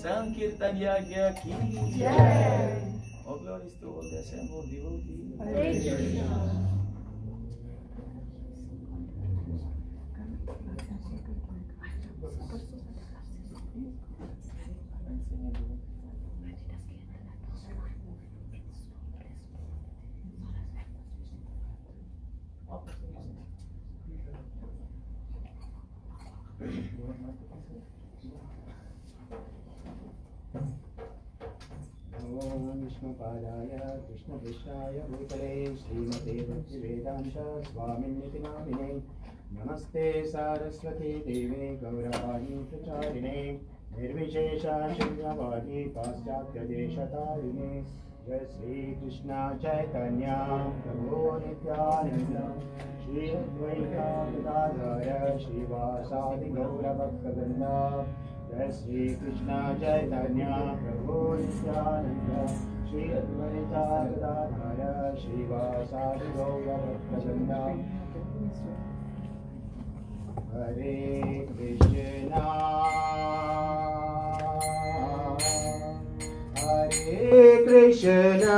Sankirtan Yagya ki jai. All glories to all the assembled devotees. Hare Krishna. Vishnupadaya Krishna Krishnaya Bhutale Srimate Bhaktivedanta Swaminithi Namine Namaste Saraswati Deve Gauravani Pracharine Nirvishesha Shunyavadi Paschatya Deshatarine Jai Sri Krishna Chaitanya Prabhu Nityananda Shri Advaita Gadadhara Srivasadi Gaura Bhaktivinoda Jai Sri Krishna Chaitanya Prabhu Nityananda Shri Advaita Gadadhara Srivasadi Gaura Bhaktivinoda Hare Krishna Hare Krishna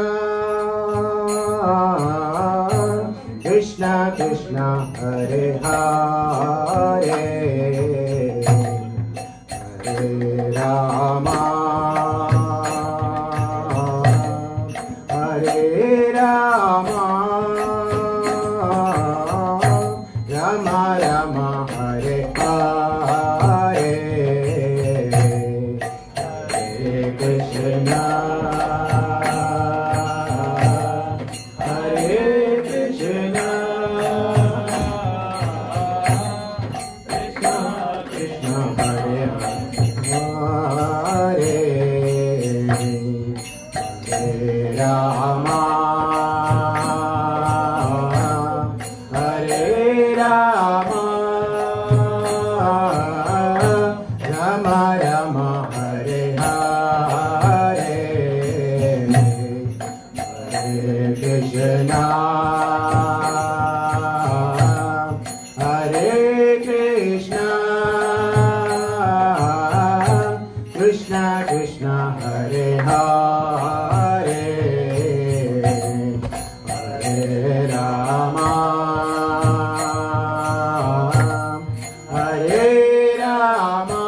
Krishna Krishna Hare Hare Rama Hare Rama Rama Rama Hare Hare Hare Krishna Hare Krishna Krishna Krishna Hare Hare Hare Rama Hare Rama Rama Rama Hare Hare Hare Krishna Hare Krishna Krishna Krishna Hare Hare Hare Rama Hare Rama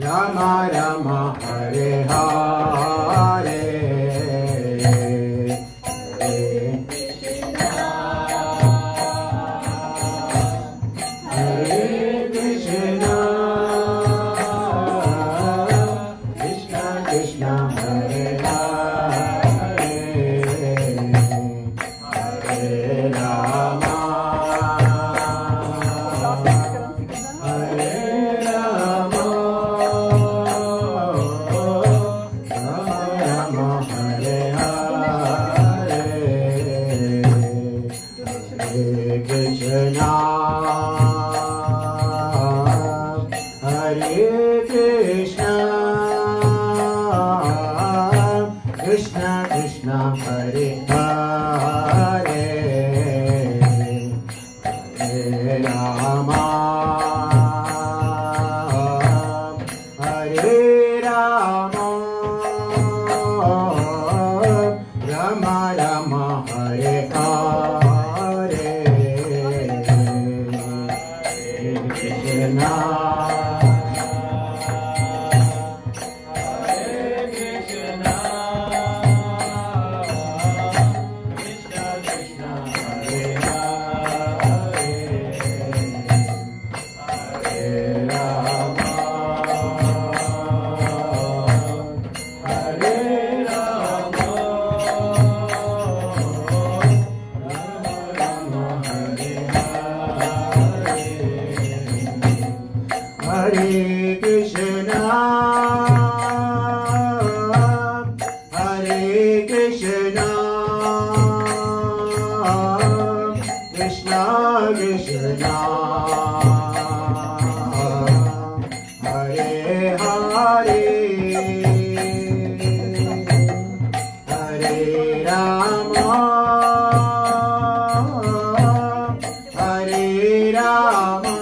Rama Rama Hare Hare Hare Krishna Krishna Krishna Hare Hare Hare Rama Hare Rama Rama Rama Hare Hare Hare Krishna Hare Krishna Krishna Krishna Hare Hare Hare Rama Hare Rama Rama Rama Hare Hare Hare Krishna Hare Krishna Hare Krishna Krishna Krishna Hare Hare Hare Rama Hare Rama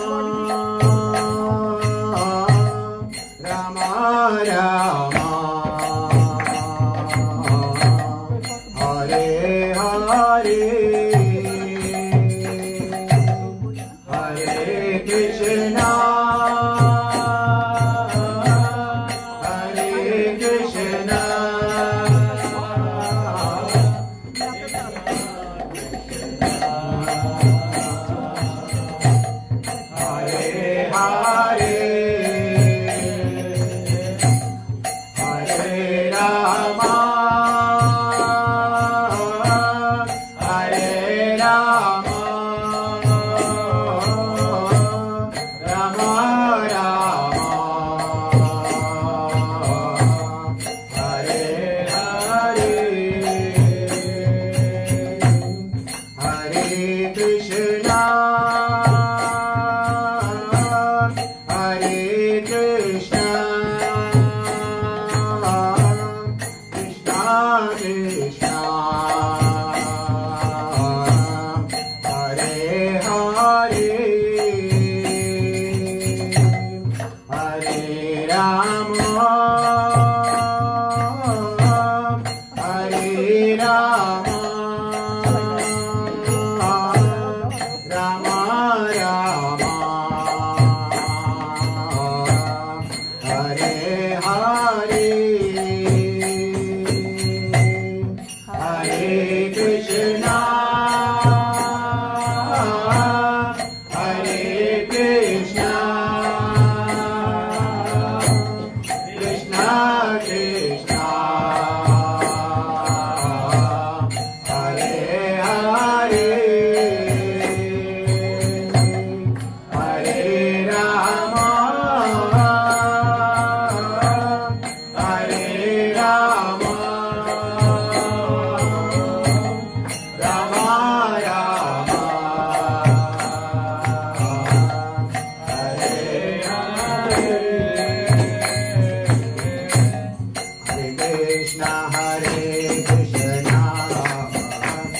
Krishna, Hare Krishna,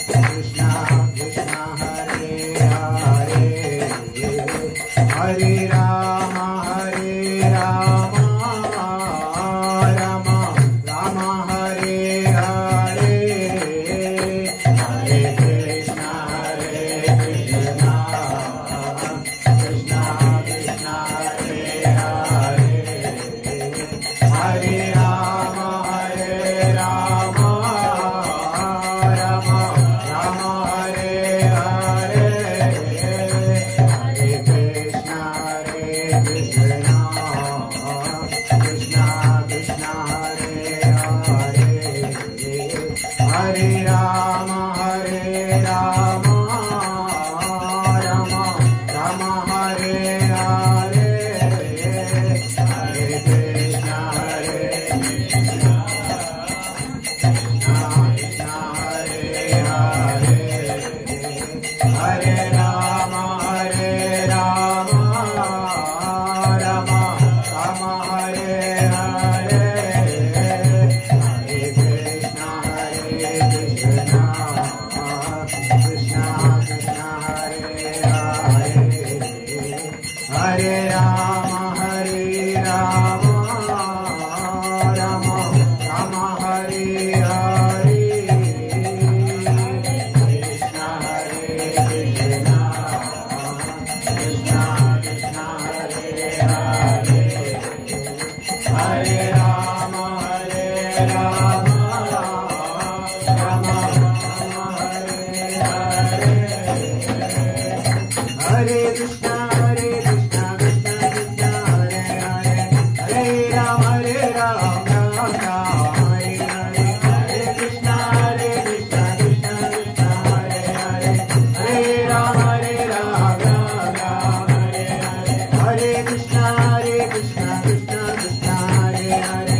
Krishna Krishna, Hare Hare, Hare Rama, Hare Rama, Rama Rama, Hare Hare, Hare Krishna, Hare Krishna, Krishna Krishna, Hare Hare, Hare Rama, Hare Rama, Rama Rama, Hare Hare, Hare Krishna, Hare Krishna, Krishna Krishna, Hare Hare, Hare Rama, Hare Rama, Rama Rama, Hare Hare, Hare Krishna, Hare Krishna, Krishna Krishna, Hare Hare, Hare Rama, Hare Rama, Rama Rama, Hare Hare, Hare Krishna, Hare Krishna, Krishna Krishna, Hare Hare, Hare Rama, Hare Rama, Rama Rama, Hare Hare, Krishna Hare Krishna, Krishna Krishna, Hare Hare, Hare Rama, Hare Rama, Rama Rama, Hare Hare, Hare Krishna, Hare Krishna, Krishna Krishna, Hare Hare, Hare Rama, Hare Rama, Rama Rama, Hare Hare, Hare Krishna, Hare Krishna, Krishna Krishna, Hare Hare, Hare Rama, Hare Rama, Rama Rama, Hare Hare, Hare Krishna, Hare Krishna, Krishna Krishna, Hare Hare, Hare Rama, Hare Rama, Rama Rama, Hare Hare, Hare Krishna, Hare Krishna, Krishna Krishna, Hare Hare, Hare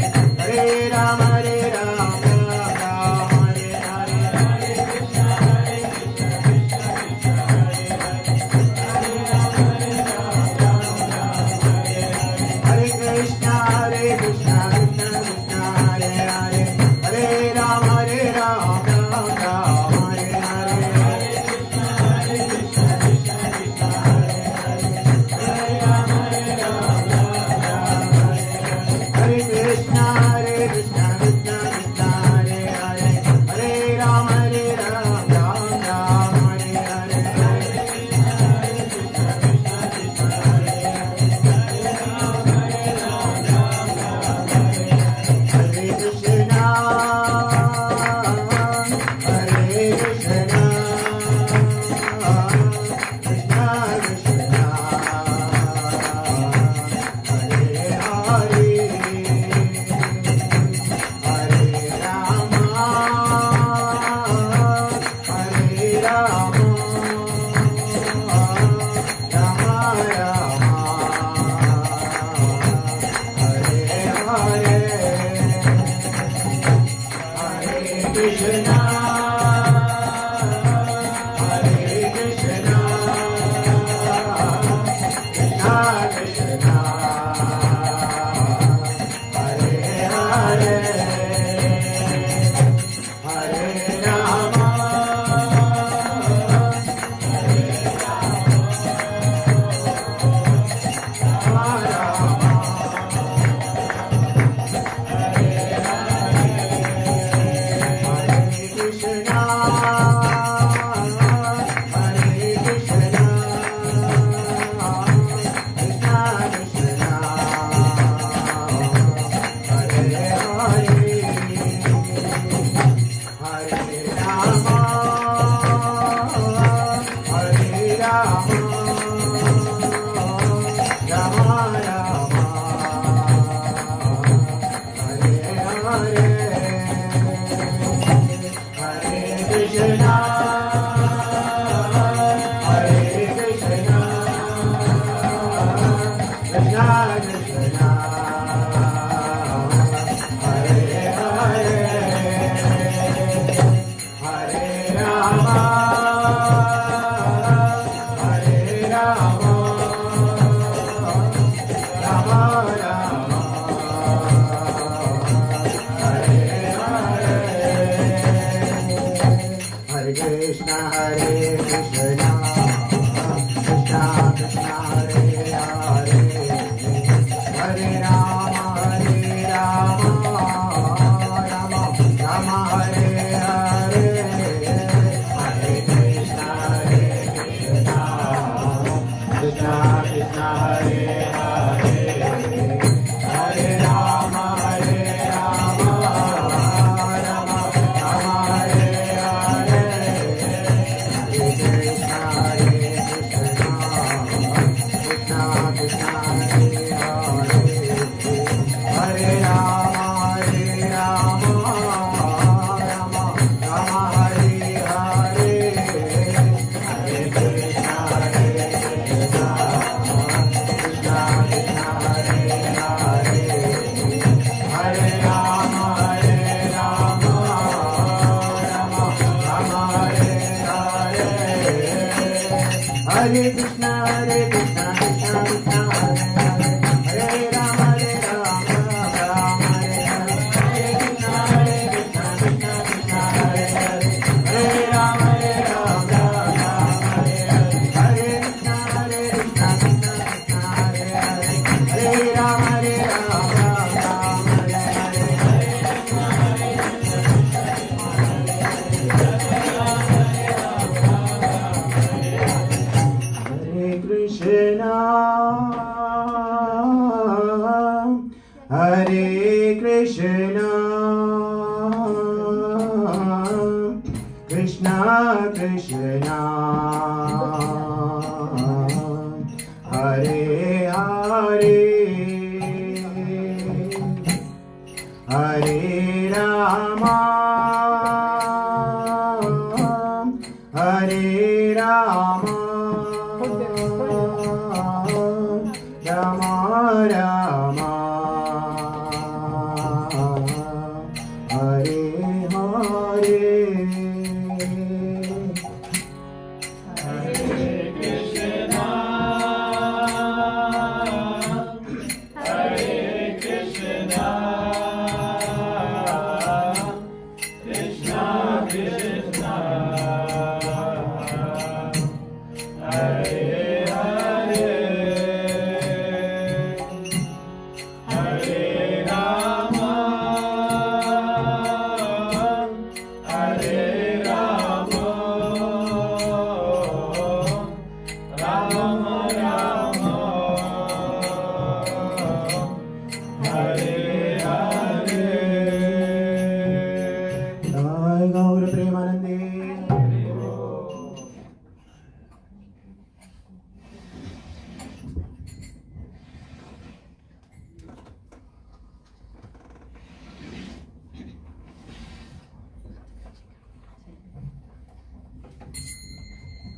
Rama, Hare Rama, Rama Rama, Hare Hare, Hare Krishna, Hare Krishna, Krishna Krishna, Hare Hare, Hare Rama, Hare Rama, Rama Rama, Hare Hare, Hare Krishna, Hare Krishna, Krishna Krishna, Hare Hare, Hare Rama, Hare Rama, Rama Rama, Hare Hare, Hare Krishna, Hare Krishna, Krishna Krishna, Hare Hare, Hare Rama, Hare Rama, Rama Rama, Hare Hare, Hare Krishna, Hare Krishna, Krishna Krishna, Hare Hare, Hare Rama, Hare Rama, Rama Rama, Hare Hare, Hare Krishna, Hare Krishna, Krishna Krishna, Hare Hare, Hare Rama, Hare Rama, Rama Rama, Hare Hare, Hare Krishna, Hare Krishna, Krishna Krishna, Hare Hare, Hare Rama, Hare Rama, Rama Rama, Hare Hare, Hare Krishna,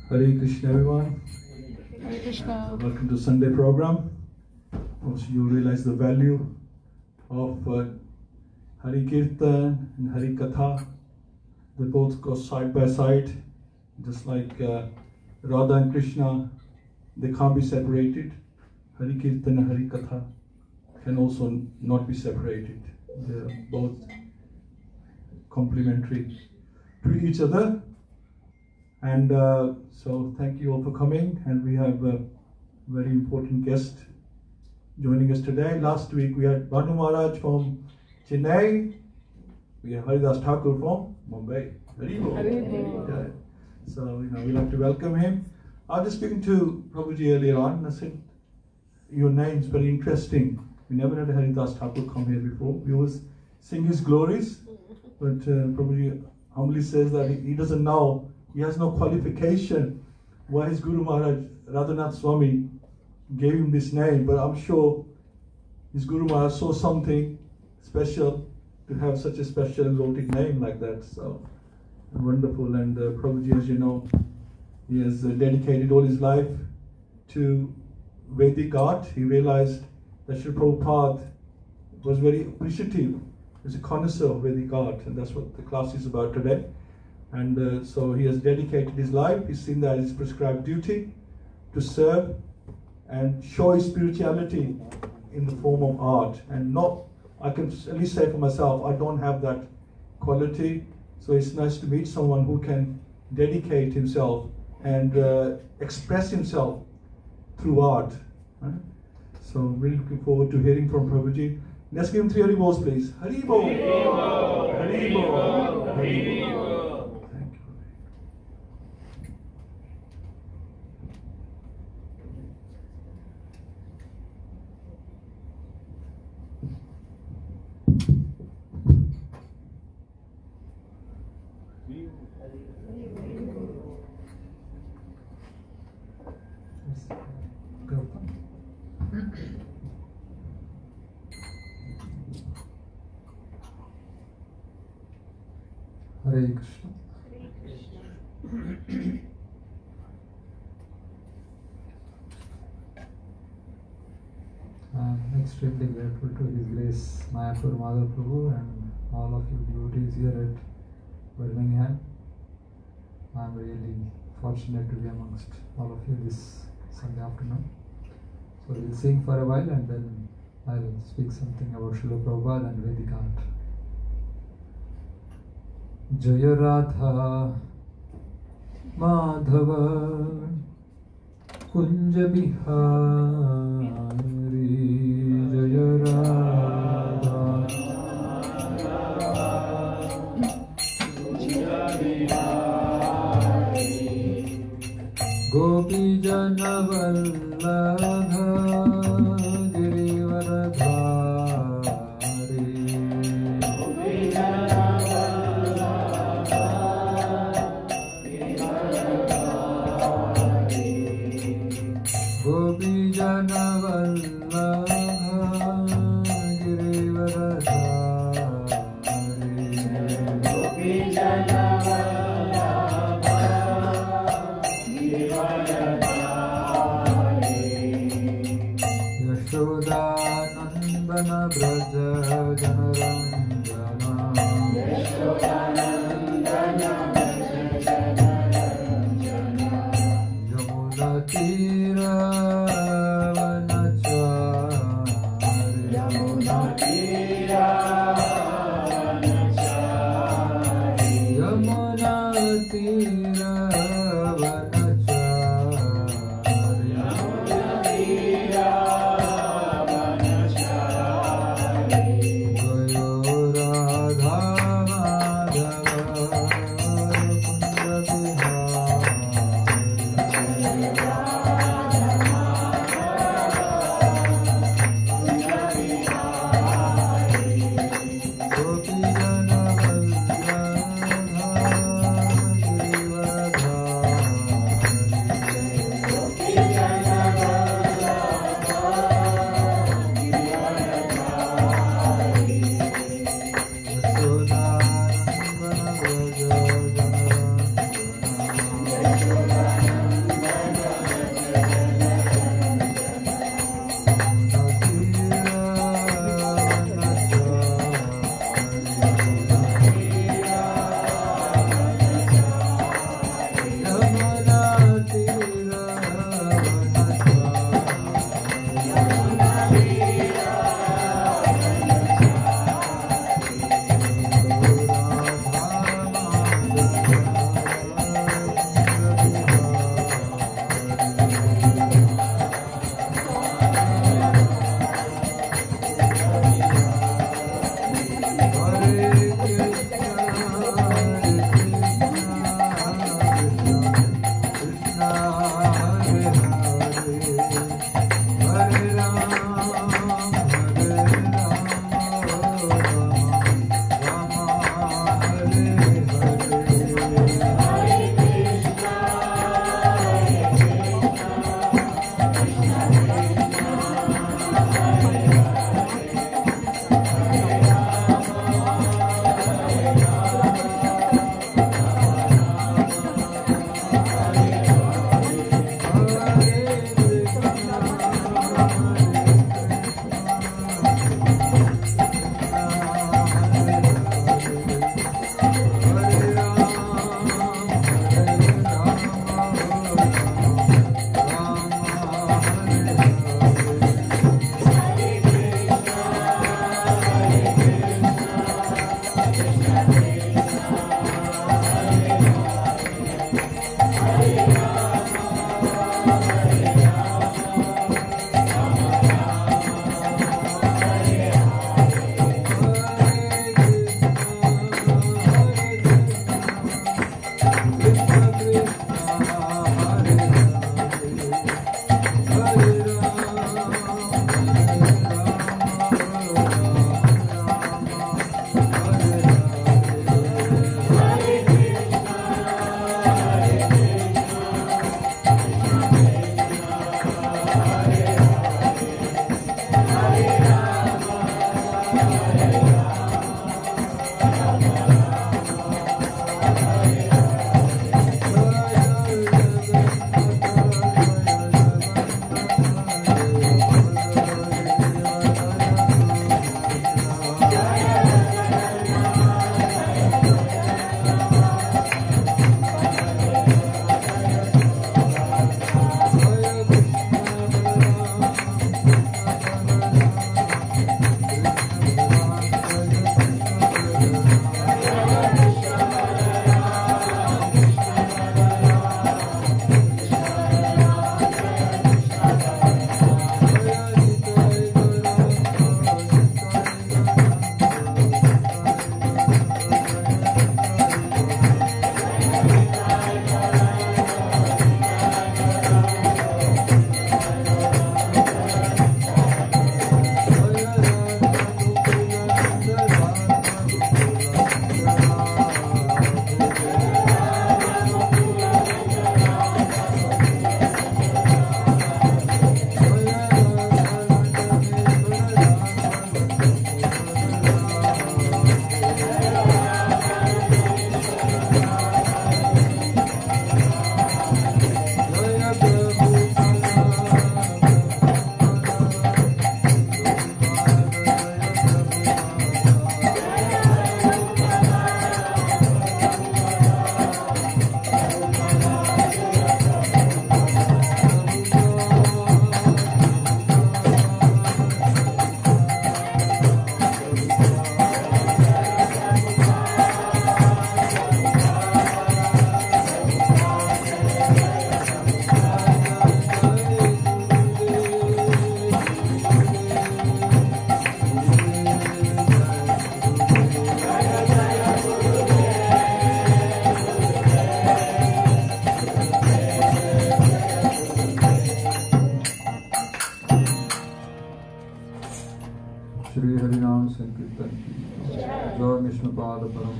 Hare Krishna, everyone. Hare Krishna. Welcome to Sunday program. Also, you realize the value of Hari Kirtan and Hari Katha. They both go side by side, just like Radha and Krishna. They can't be separated. Hari Kirtan and Hari Katha can also not be separated. They're both complementary to each other. And so thank you all for coming, and we have a very important guest joining us today. Last week we had Bhanu Maharaj from Chennai, we have Haridas Thakur from Mumbai. Yeah. So we'd like to welcome him. I was just speaking to Prabhuji earlier on, and I said, your name's very interesting. We never had a Haridas Thakur come here before. We always sing his glories, but Prabhuji humbly says that he doesn't know. He has no qualification why his Guru Maharaj, Radhanath Swami, gave him this name, but I'm sure his Guru Maharaj saw something special to have such a special exotic name like that. So wonderful. And Prabhuji, as you know, he has dedicated all his life to Vedic art. He realized that Sri Prabhupada was very appreciative. He's a connoisseur of Vedic art, and that's what the class is about today. And so he has dedicated his life. He's seen that as his prescribed duty to serve and show his spirituality in the form of art. And not, I can at least say for myself, I don't have that quality. So it's nice to meet someone who can dedicate himself and express himself through art. Right? So really looking forward to hearing from Prabhuji. Let's give him 3 Haribos, please. Haribo! Haribo! Haribo! Hare Krishna. I'm extremely grateful to His Grace Thakur Prabhu and all of you devotees here at Birmingham. I'm really fortunate to be amongst all of you this Sunday afternoon. So we'll sing for a while and then I'll speak something about Srila Prabhupada and Vedic art. Jaya Radha Madhava Kunja Bihari Jaya Radha Gopi Jana Vallabha Nandana Braja Janaranjana Yamuna Tira Vanachari Yamuna Tira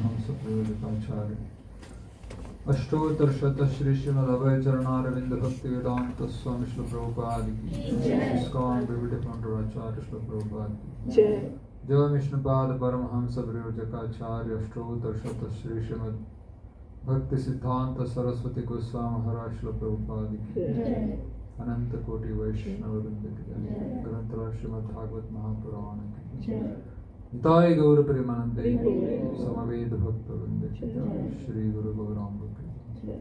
Paramahamsa Prabhupada Ashtotar Shata Shri Srimad Abhay Charanaravindra Bhakti Vedanta Swami Srila Prabhupada ki ISKCON Brigade Founder Acharya Srila Prabhupada ki Jai Vishnupada Paramahamsa Prabhupada Ashtotar Shata Shri Srimad Bhakti Siddhanta Saraswati Goswami Maharaj Srila Prabhupada ki Ananta Koti Vaishnava Vrinda ki Jai Grantara Srimad Bhagavad Mahapurana ki Jai Nitai Gaur Premanande Samaved Bhakta Vrinda ki Jai Shri Guru Gauranga ki Jai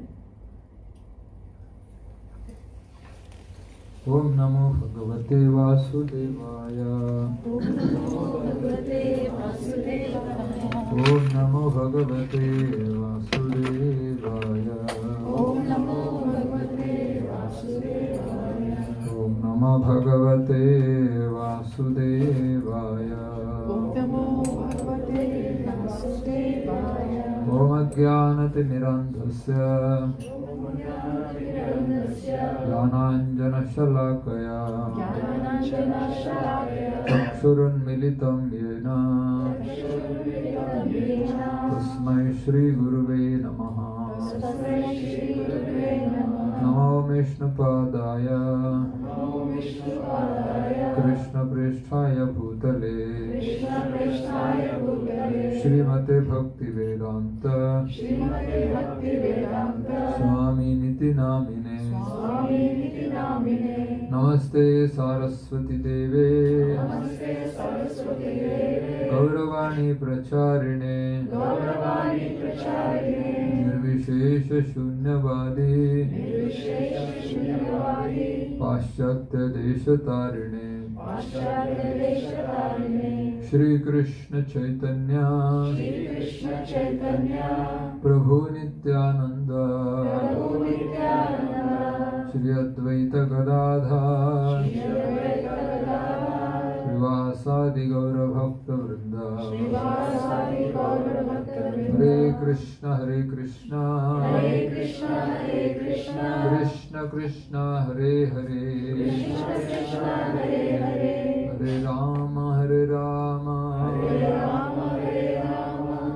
Om Namo Bhagavate Vasudevaya Om Namo Bhagavate Vasudevaya Om Namo Bhagavate Vasudevaya. Om Namo Bhagavate Vasudevaya Om Namo Bhagavate Vasudevaya. Om Ajnanati Mirandhasya Jnananjana Shalakaya Chakshurunmilitam Yena Tasmai Shri Guruve Namaha Namo Vishnupadaya Krishna Pristhaya Bhutale Srimate Bhakti Vedanta Swami Niti Namine Namaste Saraswati Deve Gauravani Pracharine Nirvishesha Shunyavadi Paschatya Deshatarine Shri Krishna Chaitanya Prabhu Nityananda Shri Advaita Gadadhar Srivasadi Gaura Bhakta Vrinda Hare Krishna Hare Krishna Krishna Krishna Hare Hare Hare Rama Hare Rama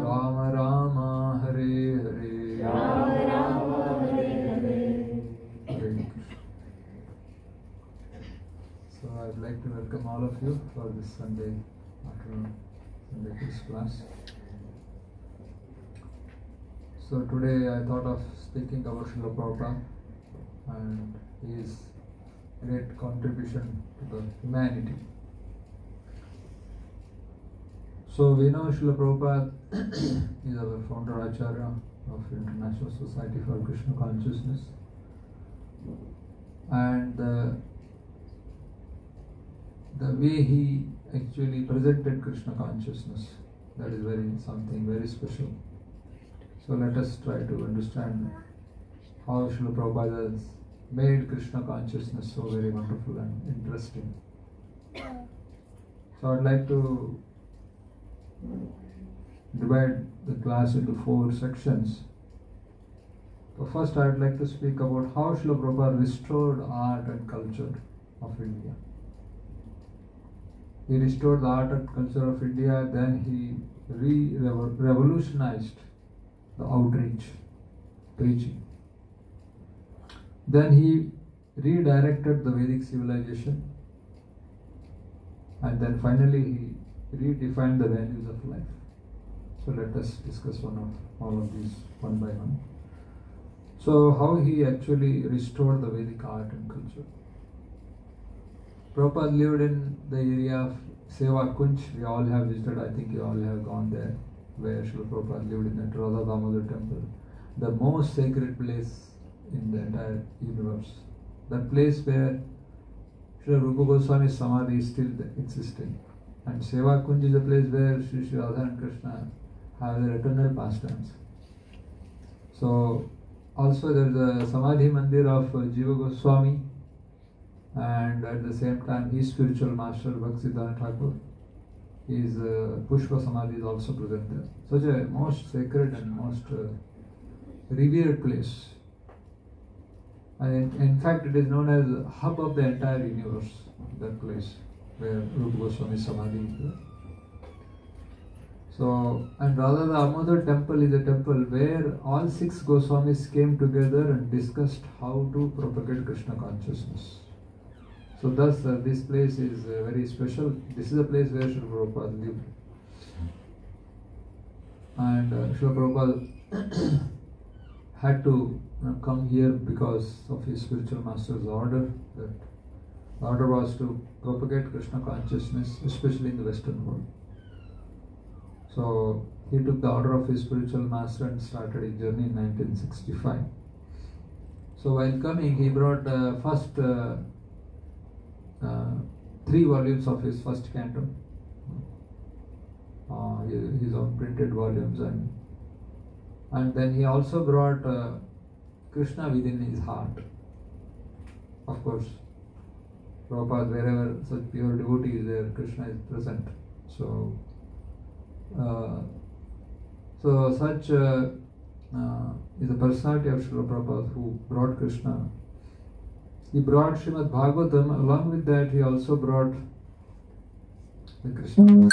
Rama Rama Hare Hare Hare Krishna. So I'd like to welcome all of you for this Sunday afternoon Sunday quiz class. So today I thought of speaking about Srila Prabhupada and his great contribution to the humanity. So we know Srila Prabhupada is our founder Acharya of International Society for Krishna Consciousness, and the way he actually presented Krishna consciousness, that is something very special. So let us try to understand how Srila Prabhupada has made Krishna consciousness so very wonderful and interesting. So I'd like to divide the class into 4 sections. So first I'd like to speak about how Srila Prabhupada restored art and culture of India. He restored the art and culture of India, then he revolutionized the outreach, preaching. Then he redirected the Vedic civilization, and then finally he redefined the values of life. So let us discuss all of these one by one. So how he actually restored the Vedic art and culture. Prabhupada lived in the area of Seva Kunj. We all have visited, I think you all have gone there, where Srila Prabhupada lived in that Radha Damodar temple. The most sacred place in the entire universe. That place where Srila Rupa Goswami's Samadhi is still existing. And Seva Kunj is a place where Sri Radha and Krishna have their eternal pastimes. So also there is a Samadhi Mandir of Jiva Goswami, and at the same time his spiritual master Bhakti Thakur, his Pushpa Samadhi is also present there. Such a most sacred and most revered place. And in fact it is known as the hub of the entire universe, that place where Rupa Goswami Samadhi is there. So, and rather the Amodar temple is a temple where all 6 Goswamis came together and discussed how to propagate Krishna consciousness. So thus this place is very special. This is a place where Srila Prabhupada lived. And Srila Prabhupada had to come here because of his spiritual master's order. That the order was to propagate Krishna consciousness, especially in the Western world. So he took the order of his spiritual master and started his journey in 1965. So while coming, he brought first 3 volumes of his first canto, his own printed volumes, and then he also brought Krishna within his heart. Of course, Prabhupada, wherever such pure devotee is there, Krishna is present. So such is the personality of Srila Prabhupada who brought Krishna. He brought Srimad Bhagavatam. Along with that, he also brought the Krishna.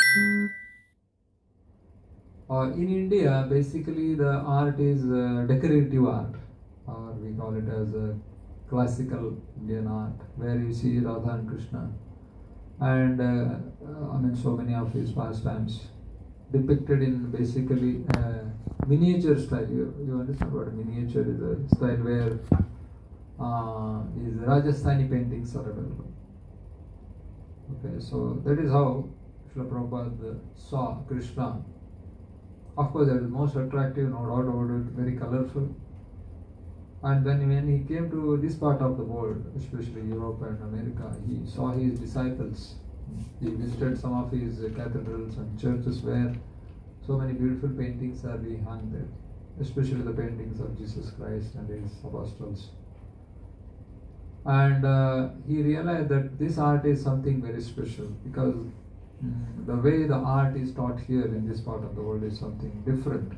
In India, basically the art is decorative art, or we call it as a classical Indian art, where you see Radha and Krishna, and so many of his pastimes depicted in basically miniature style. You understand what a miniature is? A style where these Rajasthani paintings are available. Okay, so that is how Srila Prabhupada saw Krishna. Of course, that is most attractive, no doubt about it, very colorful. And then when he came to this part of the world, especially Europe and America, he saw his disciples. He visited some of his cathedrals and churches where so many beautiful paintings are being hung there, especially the paintings of Jesus Christ and his apostles. And he realized that this art is something very special, because the way the art is taught here in this part of the world is something different.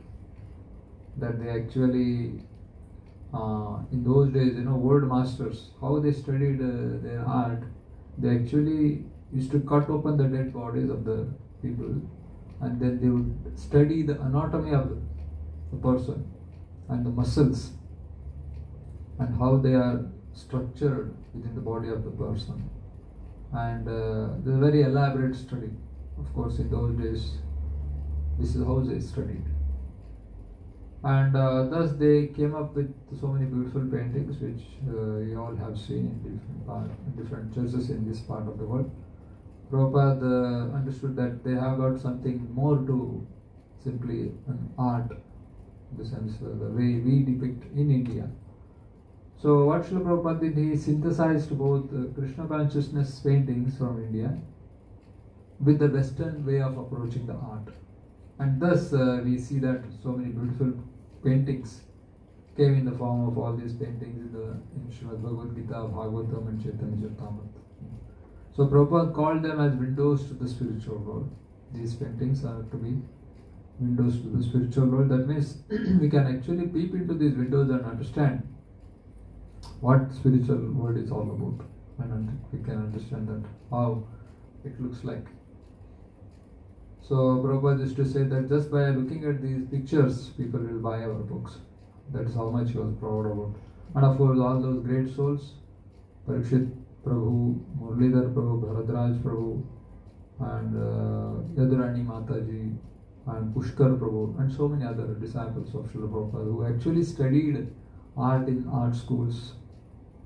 That they actually, in those days, world masters, how they studied their art, they actually used to cut open the dead bodies of the people, and then they would study the anatomy of the person and the muscles and how they are structured within the body of the person. And this is a very elaborate study. Of course, in those days, this is how they studied. And thus they came up with so many beautiful paintings, which you all have seen in different churches in this part of the world. Prabhupada understood that they have got something more to simply an art, in the sense the way we depict in India. So what Srila Prabhupada did, he synthesized both Krishna consciousness paintings from India with the Western way of approaching the art. And thus we see that so many beautiful paintings came in the form of all these paintings in Srimad Bhagavad-Gita, Bhagavatam and Chaitanya Charitamrita. So Prabhupada called them as windows to the spiritual world. These paintings are to be windows to the spiritual world. That means we can actually peep into these windows and understand what spiritual world is all about, and we can understand that how it looks like. So Prabhupada used to say that just by looking at these pictures, people will buy our books. That's how much he was proud about. And of course, all those great souls, Parikshit Prabhu, Murlidhar Prabhu, Bharadraj Prabhu, and Yadrani Mataji, and Pushkar Prabhu, and so many other disciples of Srila Prabhupada who actually studied art in art schools.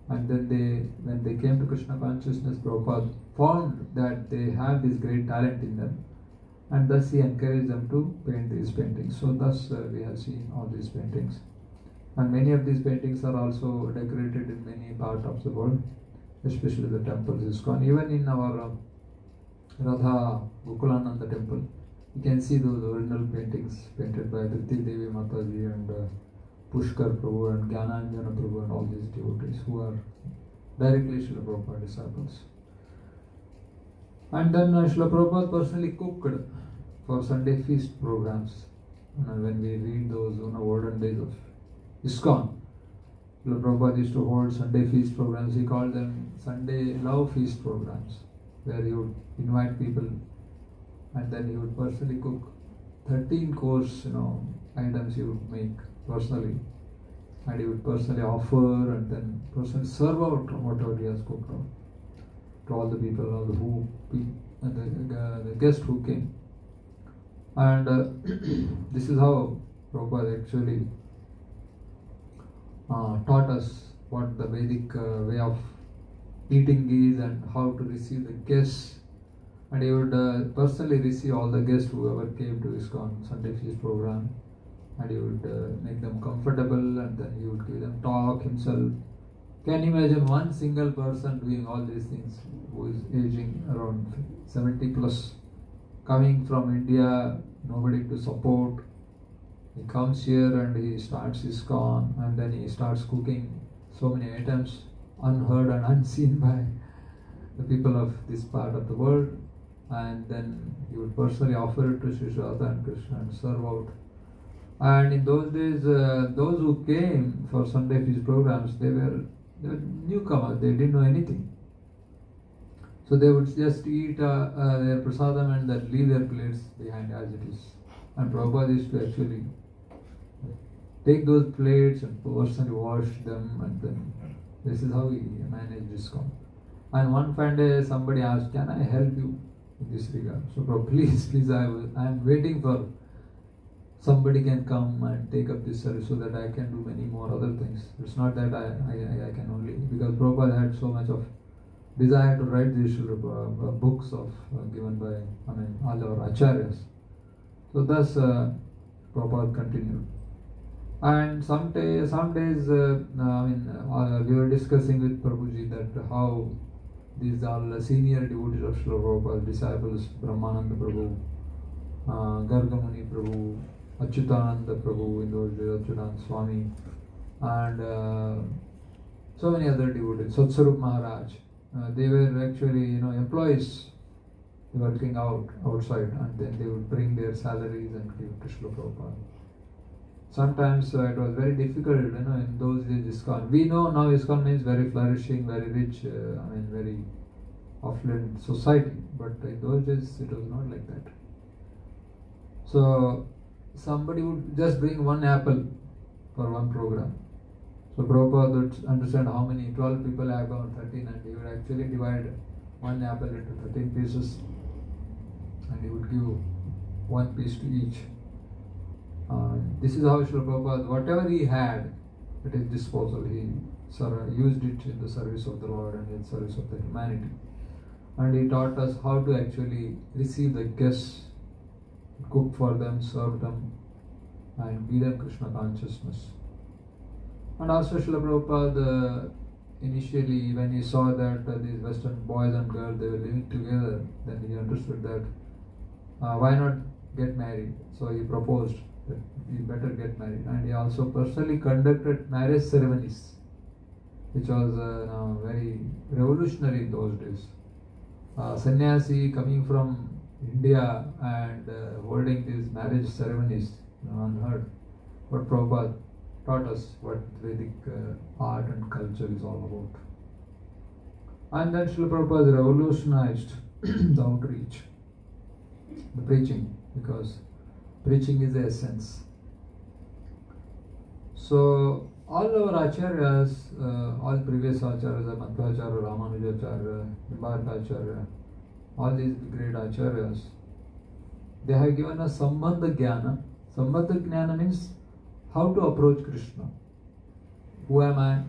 And then when they came to Krishna consciousness, Prabhupada found that they have this great talent in them, and thus he encouraged them to paint these paintings. So thus we have seen all these paintings, and many of these paintings are also decorated in many parts of the world, especially the temples ISKCON. Even in our Radha Gokulananda temple, you can see those original paintings painted by Dhriti Devi Mataji and Pushkar Prabhu and Gyananjana Prabhu and all these devotees who are directly Srila Prabhupada disciples. And then Srila Prabhupada personally cooked for Sunday feast programs. And when we read those olden days of ISKCON, Srila Prabhupada used to hold Sunday feast programs. He called them Sunday love feast programs, where he would invite people and then he would personally cook 13 course, items he would make personally, and he would personally offer and then personally serve out whatever he has cooked out to all the people, the guests who came. And this is how Prabhupada actually taught us what the Vedic way of eating is and how to receive the guests. And he would personally receive all the guests whoever came to ISKCON Sunday Feast program, and he would make them comfortable, and then he would give them talk himself. Can you imagine one single person doing all these things, who is aging around 70 plus, coming from India, nobody to support. He comes here and he starts ISKCON, and then he starts cooking so many items unheard and unseen by the people of this part of the world, and then he would personally offer it to Sri Radha and Krishna and serve out. And in those days, those who came for Sunday Feast programs, they were newcomers, they didn't know anything. So they would just eat their prasadam and then leave their plates behind as it is. And Prabhupada used to actually take those plates and personally wash them, and then this is how he managed ISKCON. And one fine day somebody asked, can I help you in this regard? So please, I am waiting for somebody can come and take up this service so that I can do many more other things. It's not that I can only, because Prabhupada had so much of desire to write these books of given by all our acharyas. So thus Prabhupada continued. And some days we were discussing with Prabhuji that how these are senior devotees of Srila Prabhupada, disciples, Brahmananda Prabhu, Gargamuni Prabhu, Achyutananda Prabhu, in those days Achyutananda Swami, and so many other devotees, Satsarup Maharaj. They were actually employees working outside, and then they would bring their salaries and give to Srila Prabhupada. Sometimes it was very difficult, in those days ISKCON. We know now ISKCON means very flourishing, very rich, very affluent society. But in those days it was not like that. So somebody would just bring one apple for one program. So Prabhupada would understand how many, 12 people have gone, 13, and he would actually divide one apple into 13 pieces, and he would give one piece to each. This is how Srila Prabhupada, whatever he had at his disposal, he used it in the service of the Lord and in service of the humanity. And he taught us how to actually receive the guests, cook for them, serve them, and give them Krishna consciousness. And also Srila Prabhupada, initially when he saw that these Western boys and girls, they were living together, then he understood that why not get married? So he proposed that you better get married, and he also personally conducted marriage ceremonies, which was very revolutionary in those days. Sannyasi coming from India and holding these marriage ceremonies, unheard. But Prabhupada taught us what Vedic art and culture is all about. And then Srila Prabhupada revolutionized the outreach, the preaching, because preaching is the essence. So all our acharyas, all previous acharyas, Madhvacharya, Ramanujacharya, Nimbarkacharya, all these great acharyas, they have given us Sambandha Jnana. Sambandha Jnana means how to approach Krishna. Who am I?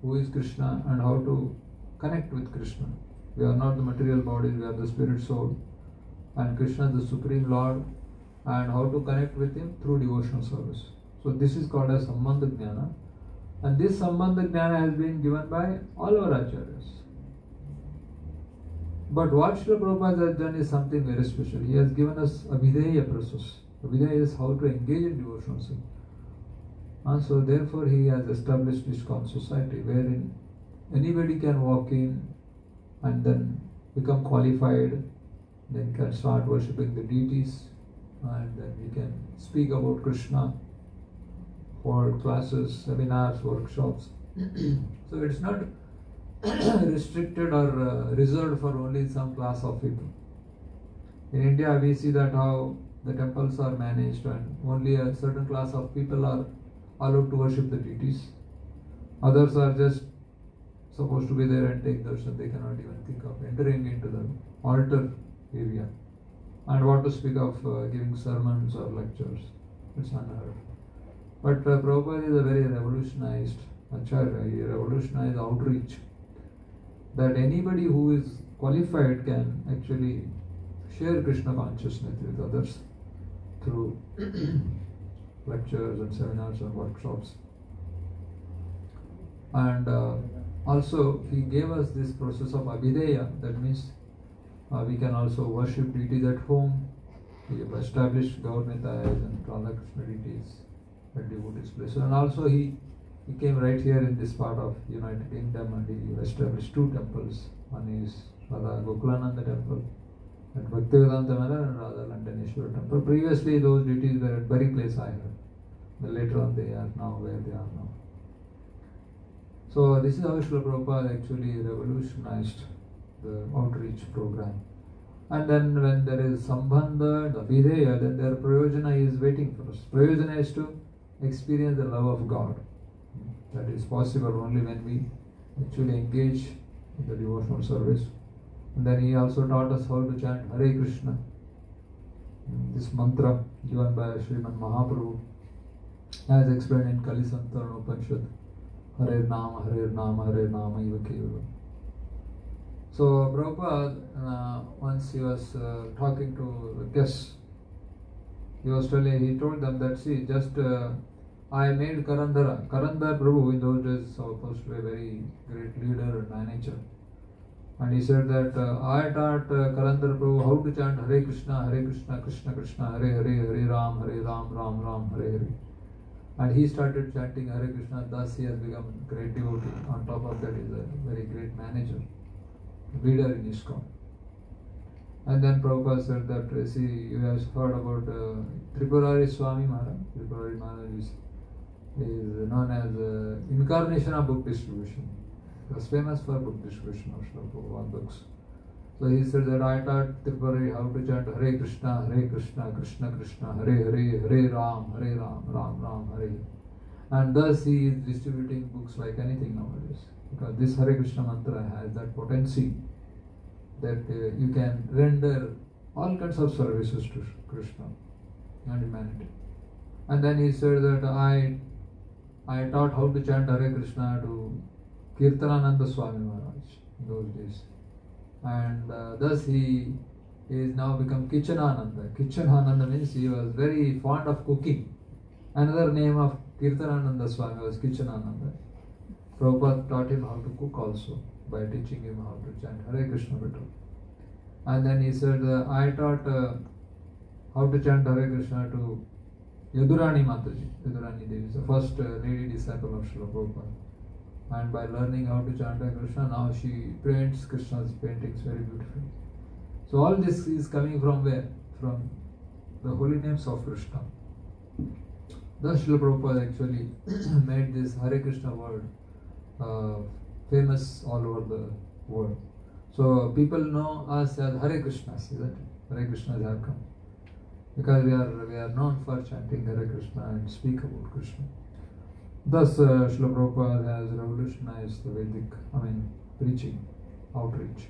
Who is Krishna? And how to connect with Krishna. We are not the material body, we are the spirit soul. And Krishna is the Supreme Lord. And how to connect with Him through devotional service. So this is called as Sambandha Jnana. And this Sambandha Jnana has been given by all our acharyas. But what Srila Prabhupada has done is something very special. He has given us Abhideya process. Abhideya is how to engage in devotional service. And so therefore he has established ISKCON society wherein anybody can walk in and then become qualified, then can start worshipping the deities, and then we can speak about Krishna, hold classes, seminars, workshops. So it's not restricted or reserved for only some class of people. In India we see that how the temples are managed and only a certain class of people are allowed to worship the deities. Others are just supposed to be there and take darshan. They cannot even think of entering into the altar area. And what to speak of giving sermons or lectures. It's unheard. But Prabhupada is a very revolutionized acharya. He revolutionized outreach. That anybody who is qualified can actually share Krishna consciousness with others through lectures and seminars and workshops. And also he gave us this process of abhideya, that means we can also worship deities at home. We have established Gauramitayas and Radha Krishna deities at devotees' places. And also he came right here in this part of United Kingdom and he established 2 temples. One is Radha Gokulananda temple at Bhaktivedanta Mandir and Radha Landaneshwara temple. Previously those deities were at Bury Place, I heard. But later on they are now where they are now. So this is how Srila Prabhupada actually revolutionized the outreach program. And then when there is Sambandha and Abhideya, then their Prayojana is waiting for us. Prayojana is to experience the love of God. That is possible only when we actually engage in the devotional service. And then he also taught us how to chant Hare Krishna. This mantra given by Srimad Mahaprabhu, as explained in Kali Santarana Upanishad. Hare Nama, Hare Nama, Hare Nama, Iva Kevala. So Prabhupada, once he was talking to the guests, he told them that, see, just I made Karandhara. Karandhara Prabhu in those days was supposed to be a very great leader and manager. And he said that I taught Karandhara Prabhu how to chant Hare Krishna, Krishna Krishna, Hare Hare, Hare Ram, Ram Ram, Hare Hare. And he started chanting Hare Krishna, thus he has become a great devotee. On top of that, he is a very great manager, leader in ISKCON. And then Prabhupada said that, see, you have heard about Tripurari Swami Maharaj. Tripurari Maharaj is known as incarnation of book distribution. He was famous for book distribution of Srila Prabhupada books. So he said that I taught Tripurari how to chant Hare Krishna, Krishna Krishna, Hare Hare, Hare Ram, Ram Ram, Hare. And thus he is distributing books like anything nowadays. Because this Hare Krishna mantra has that potency that you can render all kinds of services to Krishna and humanity. And then he said that I taught how to chant Hare Krishna to Kirtanananda Swami Maharaj in those days. And thus he is now become Kitchenananda. Kitchenananda means he was very fond of cooking. Another name of Kirtanananda Swami was Kitchenananda. Prabhupada taught him how to cook also by teaching him how to chant Hare Krishna better. And then he said, I taught how to chant Hare Krishna to Yadurani Mataji. Yadurani Devi is the first lady disciple of Srila Prabhupada. And by learning how to chant Hare Krishna, now she paints Krishna's paintings very beautifully. So all this is coming from where? From the holy names of Krishna. Thus Srila Prabhupada actually made this Hare Krishna word famous all over the world. So people know us as Hare Krishnas, isn't it? Hare Krishnas have come. Because we are known for chanting Hare Krishna and speak about Krishna. Thus Srila Prabhupada has revolutionized the Vedic, preaching, outreach.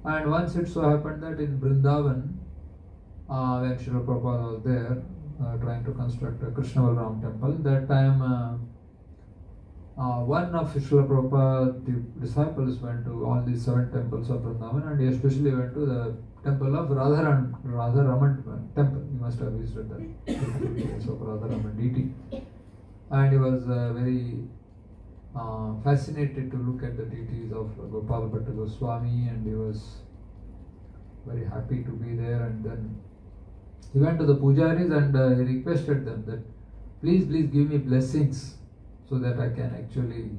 And once it so happened that in Vrindavan, when Srila Prabhupada was there, trying to construct a Krishna Balram temple, that time one of Srila Prabhupada's disciples went to all these 7 temples of Vrindavan, and he especially went to the temple of Radharaman temple. You must have visited that place of Radharaman deity. And he was very fascinated to look at the deities of Gopal Bhatta Goswami, and he was very happy to be there. And then he went to the pujaris and he requested them that please give me blessings so that I can actually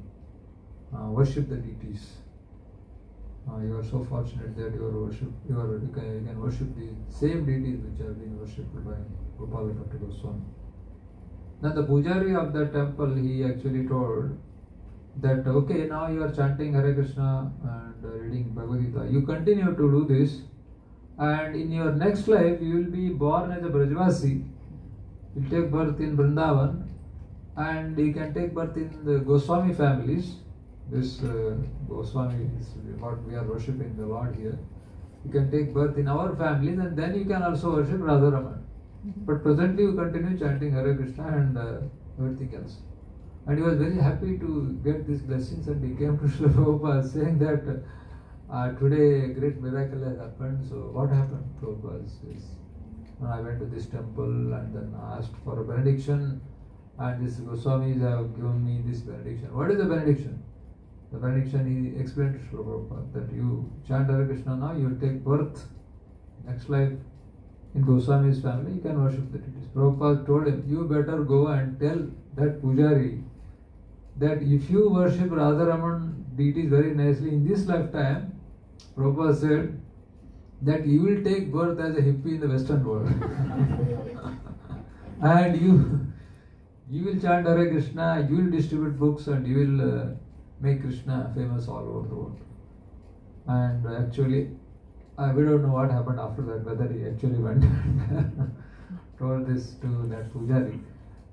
worship the deities. You are so fortunate that you can worship the same deities which have been worshipped by Gopal Bhatta Goswami. Then the pujari of the temple, he actually told that, okay, now you are chanting Hare Krishna and reading Bhagavad-Gita. You continue to do this, and in your next life you will be born as a Brajvasi. You will take birth in Vrindavan, and you can take birth in the Goswami families. This Goswami is what we are worshipping the Lord here. You can take birth in our families, and then you can also worship Radharaman. But presently you continue chanting Hare Krishna and everything else. And he was very happy to get these blessings, and he came to Srila Prabhupada saying that today a great miracle has happened. So what happened? Prabhupada says, I went to this temple and then asked for a benediction, and this Goswamis have given me this benediction. What is the benediction? The benediction he explained to Srila Prabhupada that you chant Hare Krishna now, you will take birth next life in Goswami's family, you can worship the deities. Prabhupada told him, you better go and tell that Pujari that if you worship Radharaman deities very nicely in this lifetime, Prabhupada said that you will take birth as a hippie in the Western world. And you will chant Hare Krishna, you will distribute books, and you will make Krishna famous all over the world. And actually, we don't know what happened after that, whether he actually went and told this to that Pujari.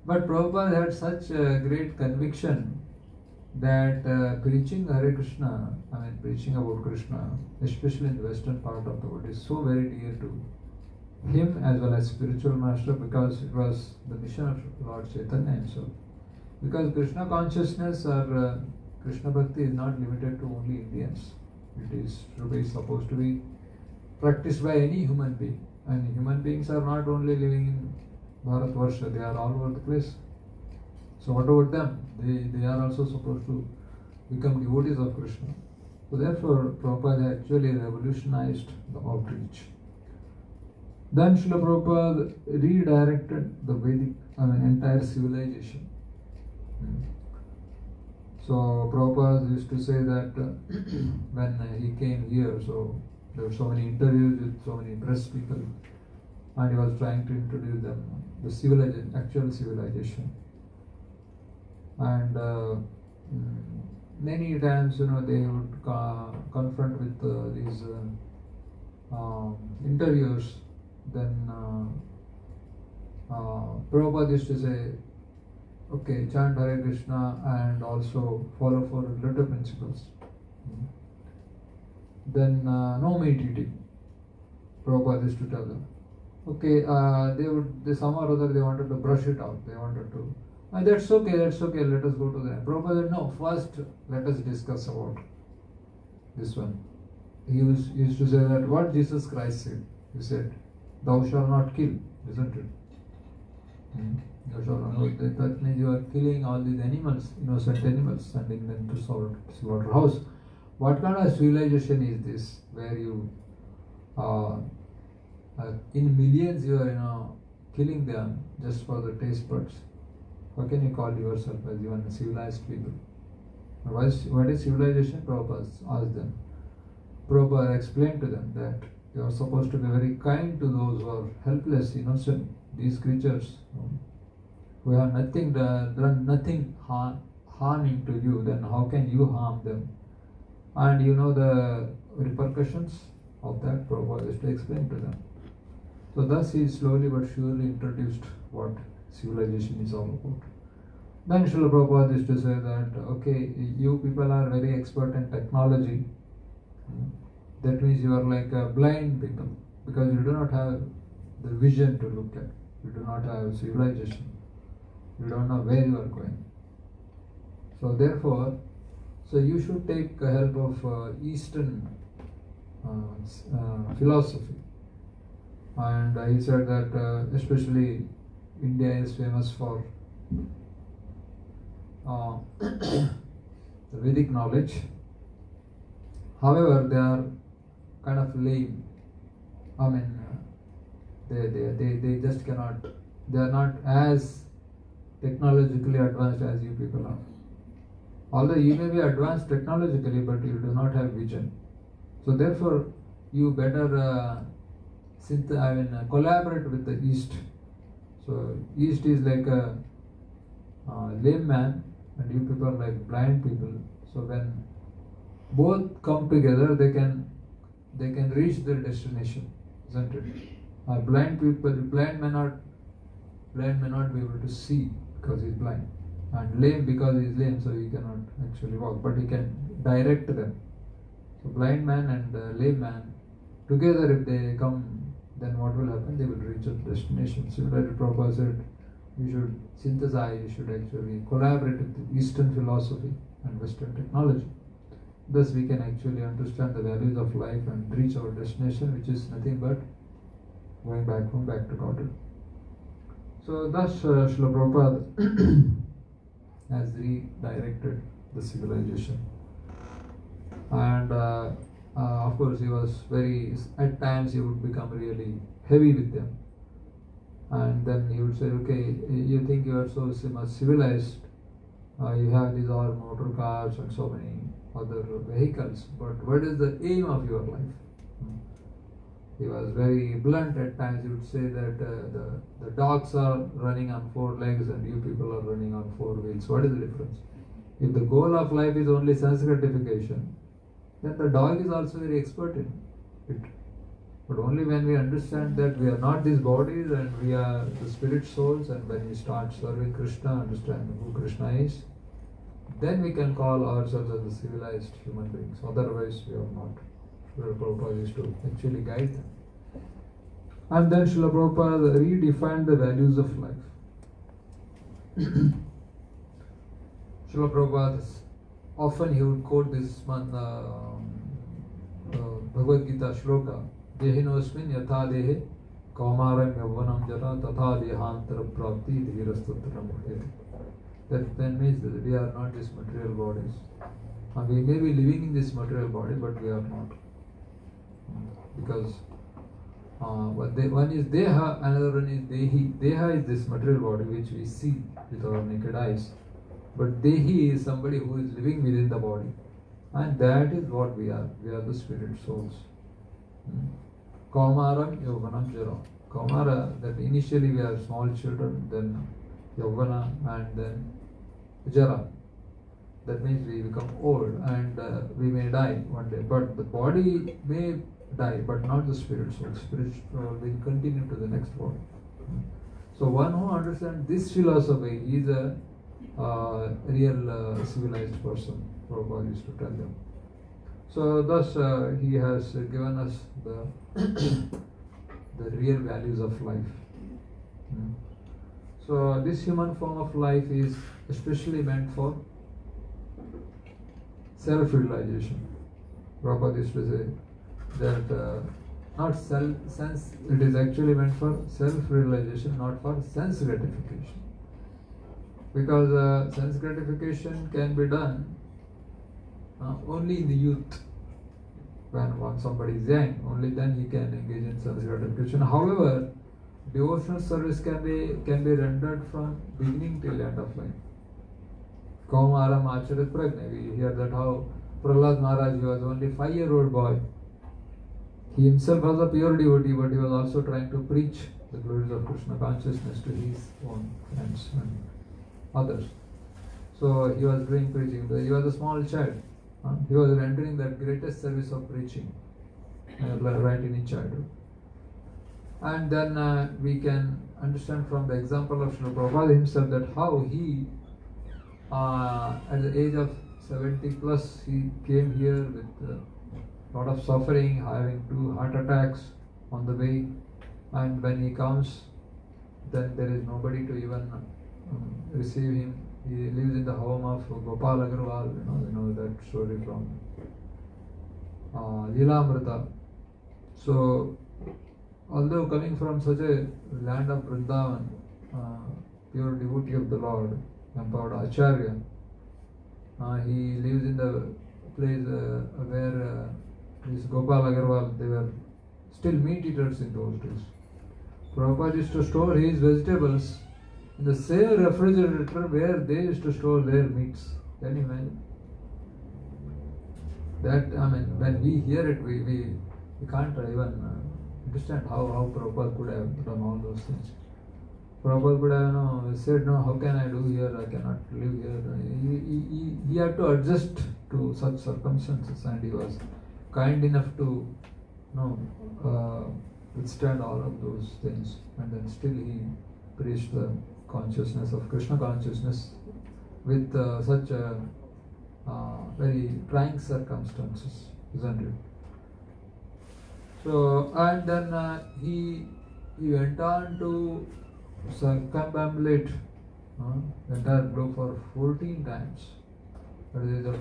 But Prabhupada had such a great conviction that preaching Hare Krishna, preaching about Krishna, especially in the western part of the world, is so very dear to him as well as spiritual master, because it was the mission of Lord Chaitanya himself. Because Krishna consciousness or Krishna Bhakti is not limited to only Indians. It is supposed to be practiced by any human being. And human beings are not only living in Bharatvarsha, they are all over the place. So what about them? They are also supposed to become devotees of Krishna. So therefore, Prabhupada actually revolutionized the outreach. Then Srila Prabhupada redirected the Vedic, entire civilization. So Prabhupada used to say that when he came here, so there were so many interviews with so many press people, and he was trying to introduce them the civilization, actual civilization. And many times, they would confront with these interviewers. Then Prabhupada used to say, okay, chant Hare Krishna and also follow 4 relative principles. Then no meat eating. Prabhupada used to tell them. Okay, they somehow or other they wanted to brush it out. They wanted to, that's okay, let us go to them. Prabhupada said, no, first let us discuss about this one. He used to say that what Jesus Christ said. He said, thou shalt not kill, isn't it? Thou shalt not kill. That means you are killing all these animals, innocent animals, sending them to slaughterhouse. What kind of civilization is this, where you, in millions you are, killing them just for the taste buds? How can you call yourself as even civilized people? What is civilization? Prabhupada asked them. Prabhupada explained to them that you are supposed to be very kind to those who are helpless, innocent, these creatures who have nothing, done nothing harming to you. Then how can you harm them? And the repercussions of that. Prabhupada used to explain to them. So thus he slowly but surely introduced what civilization is all about. Then Srila Prabhupada used to say that, okay, you people are very expert in technology. That means you are like blind people, because you do not have the vision to look at. You do not have civilization. You don't know where you are going. So therefore, you should take help of Eastern philosophy. And he said that especially India is famous for the Vedic knowledge. However, they are kind of lame. They just cannot. They are not as technologically advanced as you people are. Although you may be advanced technologically, but you do not have vision. So therefore, you better collaborate with the East. So East is like a lame man, and you people are like blind people. So when both come together, they can reach their destination. isn't it? Blind may not be able to see because he's blind, and lame because he's lame, so he cannot actually walk, but he can direct them. So blind man and lame man together, if they come, then what will happen? They will reach a destination. Similarly, Prabhupada said we should synthesize, we should actually collaborate with the Eastern philosophy and Western technology. Thus we can actually understand the values of life and reach our destination, which is nothing but going back home, back to Godhead. So thus Srila Prabhupada has redirected the civilization. And of course he was at times he would become really heavy with them. And then he would say, okay, you think you are so much civilized, you have these all motor cars and so many other vehicles, but what is the aim of your life? He was very blunt at times. He would say that the dogs are running on 4 legs and you people are running on 4 wheels. What is the difference? If the goal of life is only sense gratification, then the dog is also very expert in it. But only when we understand that we are not these bodies and we are the spirit souls, and when we start serving Krishna, understand who Krishna is, then we can call ourselves as the civilized human beings. Otherwise we are not. Srila Prabhupada used to actually guide them. And then Srila Prabhupada redefined the values of life. Srila Prabhupada, often he would quote this Bhagavad-Gita shloka, Dehinosmin yatha dehe kaumaram yavvanam jara tatha dehantara prapti dhirastatra muhyate. That then means that we are not these material bodies. And we may be living in this material body, but we are not. Because one is Deha, another one is Dehi. Deha is this material body which we see with our naked eyes. But Dehi is somebody who is living within the body. And that is what we are. We are the spirit souls. Kaumaram Yovanam Jara. Kaumara, that initially we are small children, then Yavana, and then Jara. That means we become old and we may die one day. But the body may die, but not the spirit soul. Spirit soul will continue to the next body. So one who understands this philosophy is a real civilized person, Prabhupada used to tell them. So thus he has given us the real values of life. So this human form of life is especially meant for self-realization. Prabhupada used to say that not sense, it is actually meant for self-realization, not for sense gratification. Because sense gratification can be done only in the youth. When somebody is young, only then he can engage in sense gratification. However, devotional service can be rendered from beginning till end of life. Kaumaram Acharit Prajna. We hear that how Prahlad Maharaj, he was only 5-year-old boy. He himself was a pure devotee, but he was also trying to preach the glories of Krishna consciousness to his own friends and others. So he was doing preaching. He was a small child. He was rendering that greatest service of preaching right in his childhood. And then we can understand from the example of Srila Prabhupada himself that how he, at the age of 70 plus, he came here with a lot of suffering, having 2 heart attacks on the way. And when he comes, then there is nobody to even receive him. He lives in the home of Gopal Agarwal, you know that story from Leelamrita. So, although coming from such a land of Vrindavan, pure devotee of the Lord, empowered Acharya, he lives in the place where this Gopal Agarwal, they were still meat eaters in those days. Prabhupada used to store his vegetables in the same refrigerator where they used to store their meats. Can you imagine? That, when we hear it, we can't even understand how Prabhupada could have done all those things. Prabhupada could have said, no, how can I do here? I cannot live here. He had to adjust to such circumstances, and he was kind enough to withstand all of those things, and then still he preached the consciousness of Krishna consciousness with such very trying circumstances, isn't it? So, and then he went on to circumambulate the entire globe for 14 times at the age of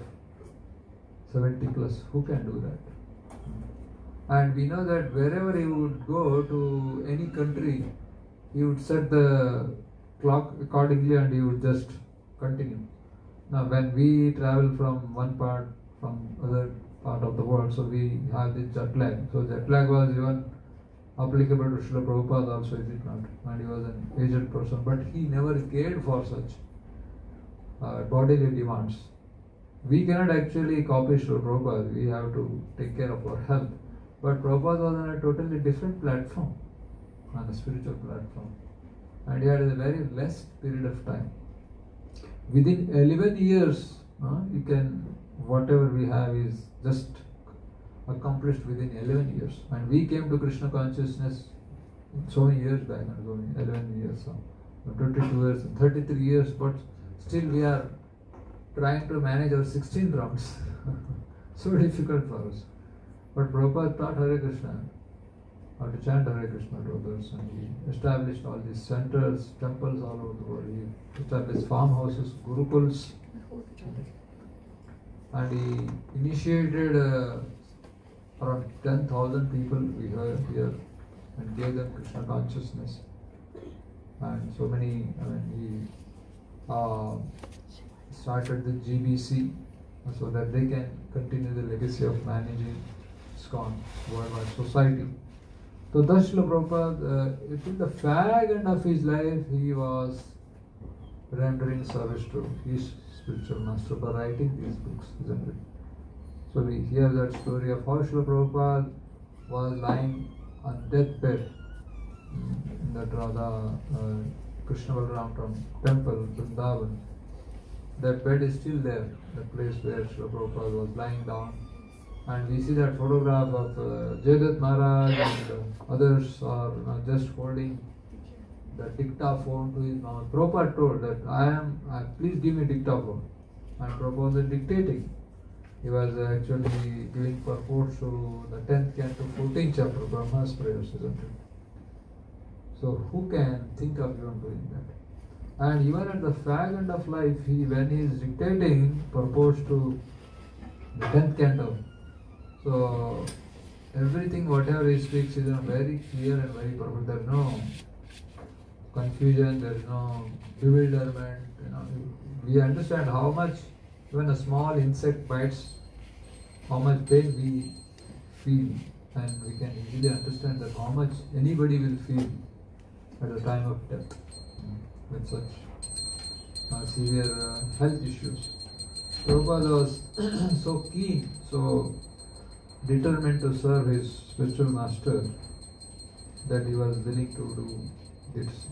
70 plus. Who can do that? And we know that wherever he would go to any country, he would set the clock accordingly and he would just continue. Now when we travel from one part, from other part of the world, so we have this jet lag. So jet lag was even applicable to Srila Prabhupada also, is it not? And he was an aged person, but he never cared for such bodily demands. We cannot actually copy Srila Prabhupada, we have to take care of our health. But Prabhupada was on a totally different platform, on a spiritual platform. And he had a very less period of time. Within 11 years, you can, whatever we have is just accomplished within 11 years. And we came to Krishna consciousness so many years back, and so many 11 years, 22 years, 33 years, but still we are trying to manage our 16 rounds. So difficult for us. But Prabhupada taught Hare Krishna, how to chant Hare Krishna to others, and he established all these centers, temples all over the world. He established farmhouses, gurukuls, and he initiated around 10,000 people we heard here and gave them Krishna consciousness. And so many, he started the GBC so that they can continue the legacy of managing ISKCON, worldwide society. So thus Srila Prabhupada, till the fag end of his life, he was rendering service to his spiritual master by writing these books, isn't it? So we hear that story of how Srila Prabhupada was lying on deathbed in that Radha Krishna Balaram temple, Vrindavan. That bed is still there, the place where Srila Prabhupada was lying down. And we see that photograph of Jayadatta Maharaj and others are just holding the dictaphone to his mouth. Prabhupada told that please give me dictaphone. And Prabhupada was dictating. He was actually giving purport to the 10th canto, 14th chapter, Brahma's prayers, isn't it? So who can think of even doing that? And even at the fag end of life, when he is dictating purports to the 10th canto, so everything, whatever he speaks, is very clear and very proper. There is no confusion, there is no bewilderment. We understand how much even a small insect bites, how much pain we feel, and we can easily understand that how much anybody will feel at the time of death with such severe health issues. Prabhupada was so keen, so determined to serve his spiritual master that he was willing to do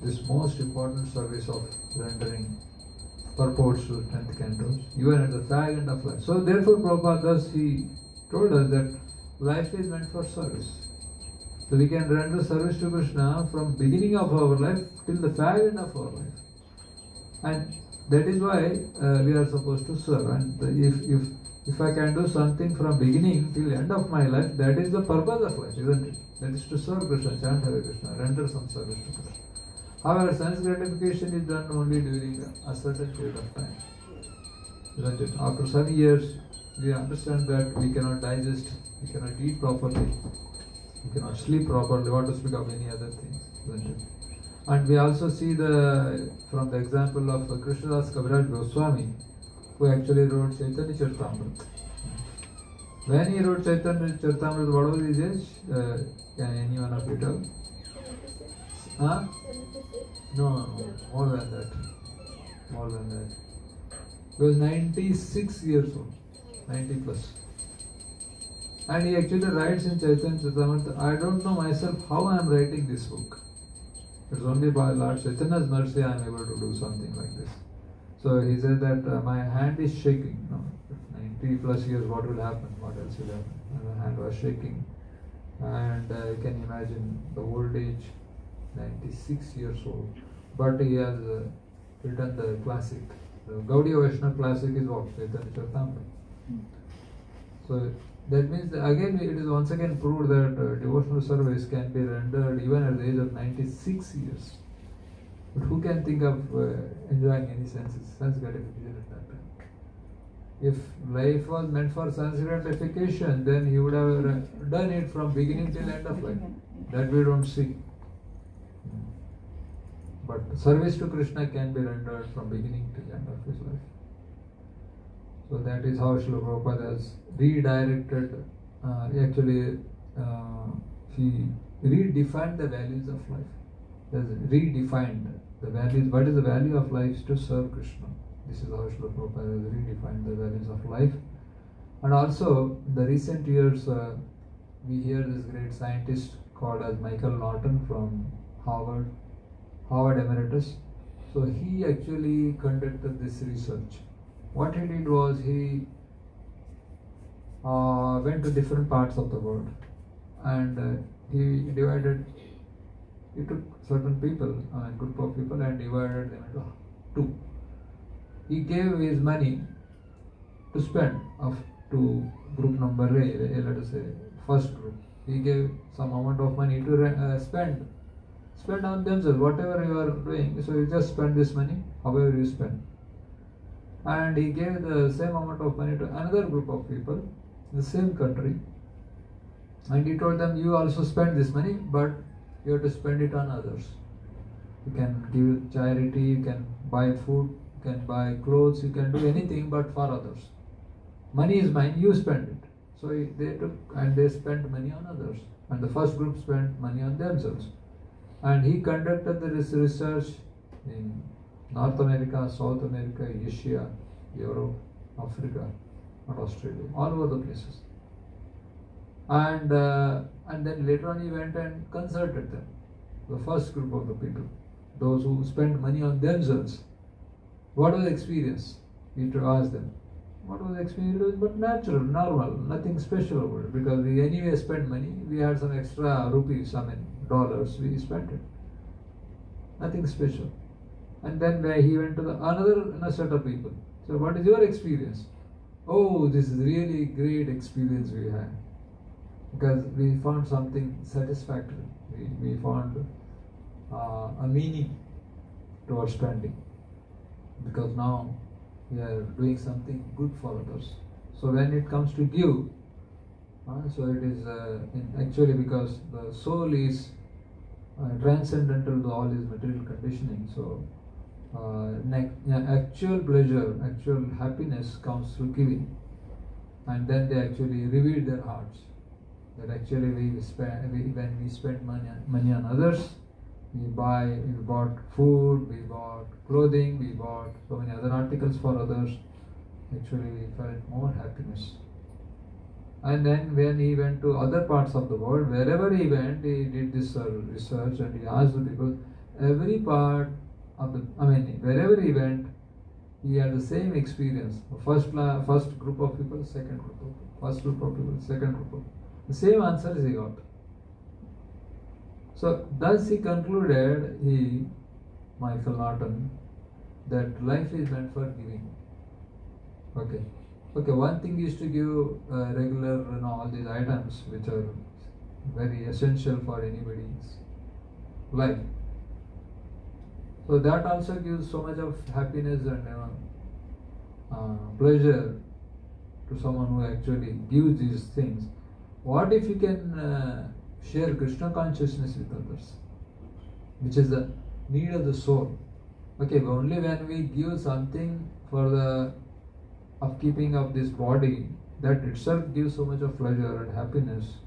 this most important service of rendering purports to 10th cantos, even at the fag end of life. So therefore Prabhupada, he told us that life is meant for service. So we can render service to Krishna from beginning of our life till the fag end of our life. And that is why we are supposed to serve. And if I can do something from beginning till end of my life, that is the purpose of life, isn't it? That is to serve Krishna, chant Hare Krishna, render some service to Krishna. However, sense gratification is done only during a certain period of time, isn't it? After some years, we understand that we cannot digest, we cannot eat properly, we cannot sleep properly, what to speak of any other things, isn't it? And we also see from the example of Krishnadas Kaviraj Goswami, who actually wrote Chaitanya Charitamrita. When he wrote Chaitanya Charitamrita, what was his age? Can anyone of you tell? Huh? No, more than that. More than that. He was 96 years old, 90 plus. And he actually writes in Chaitanya Charitamrita, I don't know myself how I am writing this book. It's only by Lord Chaitanya's mercy I am able to do something like this. So he said that my hand is shaking. 90 plus years, what will happen? What else will happen? And my hand was shaking. and you can imagine the old age, 96 years old. But he has written the classic. The Gaudiya Vaishnava classic is what? Chaitanya Charitamrita. So that means that again it is once again proved that devotional service can be rendered even at the age of 96 years. But who can think of enjoying any sense gratification at that time? If life was meant for sense gratification, then he would have done it from beginning till end of life. That we don't see. But service to Krishna can be rendered from beginning till end of his life. So that is how Srila Prabhupada has redirected, he redefined the values of life. He has redefined the values. What is the value of life? Is to serve Krishna. This is how Srila Prabhupada has redefined the values of life. And also, in the recent years, we hear this great scientist called as Michael Norton from Harvard Emeritus. So he actually conducted this research. What he did was he went to different parts of the world, and he took certain people, a group of people, and divided them into two. He gave his money to spend to group number A, let us say first group. He gave some amount of money to spend on themselves, whatever you are doing. So you just spend this money, however you spend. And he gave the same amount of money to another group of people in the same country, and he told them, you also spend this money, but you have to spend it on others. You can give charity, you can buy food, you can buy clothes, you can do anything but for others. Money is mine, you spend it. So they took and they spent money on others, and the first group spent money on themselves. And he conducted this research in North America, South America, Asia, Europe, Africa, and Australia, all over the places. And then later on he went and consulted them, the first group of the people, those who spent money on themselves. What was the experience? He had to ask them. What was the experience? It was but natural, normal, nothing special about it, because we anyway spent money. We had some extra rupees, dollars, we spent it. Nothing special. And then he went to another set of people. So what is your experience? Oh, this is really great experience we had, because we found something satisfactory. We found a meaning to our spending, because now we are doing something good for others. So when it comes to give, so it is actually because the soul is transcendental to all his material conditioning. So actual pleasure, actual happiness comes through giving, and then they actually reveal their hearts. That actually when we spend money on others, we bought food, we bought clothing, we bought so many other articles for others. Actually, we felt more happiness. And then when he went to other parts of the world, wherever he went, he did this research, and he asked the people, every part of wherever he went, he had the same experience. First group of people, second group of people, first group of people, second group of people. The same answers he got. So thus he concluded, Michael Norton, that life is meant for giving. Okay, one thing is to give regular, all these items which are very essential for anybody's life. So that also gives so much of happiness and pleasure to someone who actually gives these things. What if you can share Krishna consciousness with others, which is the need of the soul? Okay, but only when we give something for the upkeeping of this body, that itself gives so much of pleasure and happiness.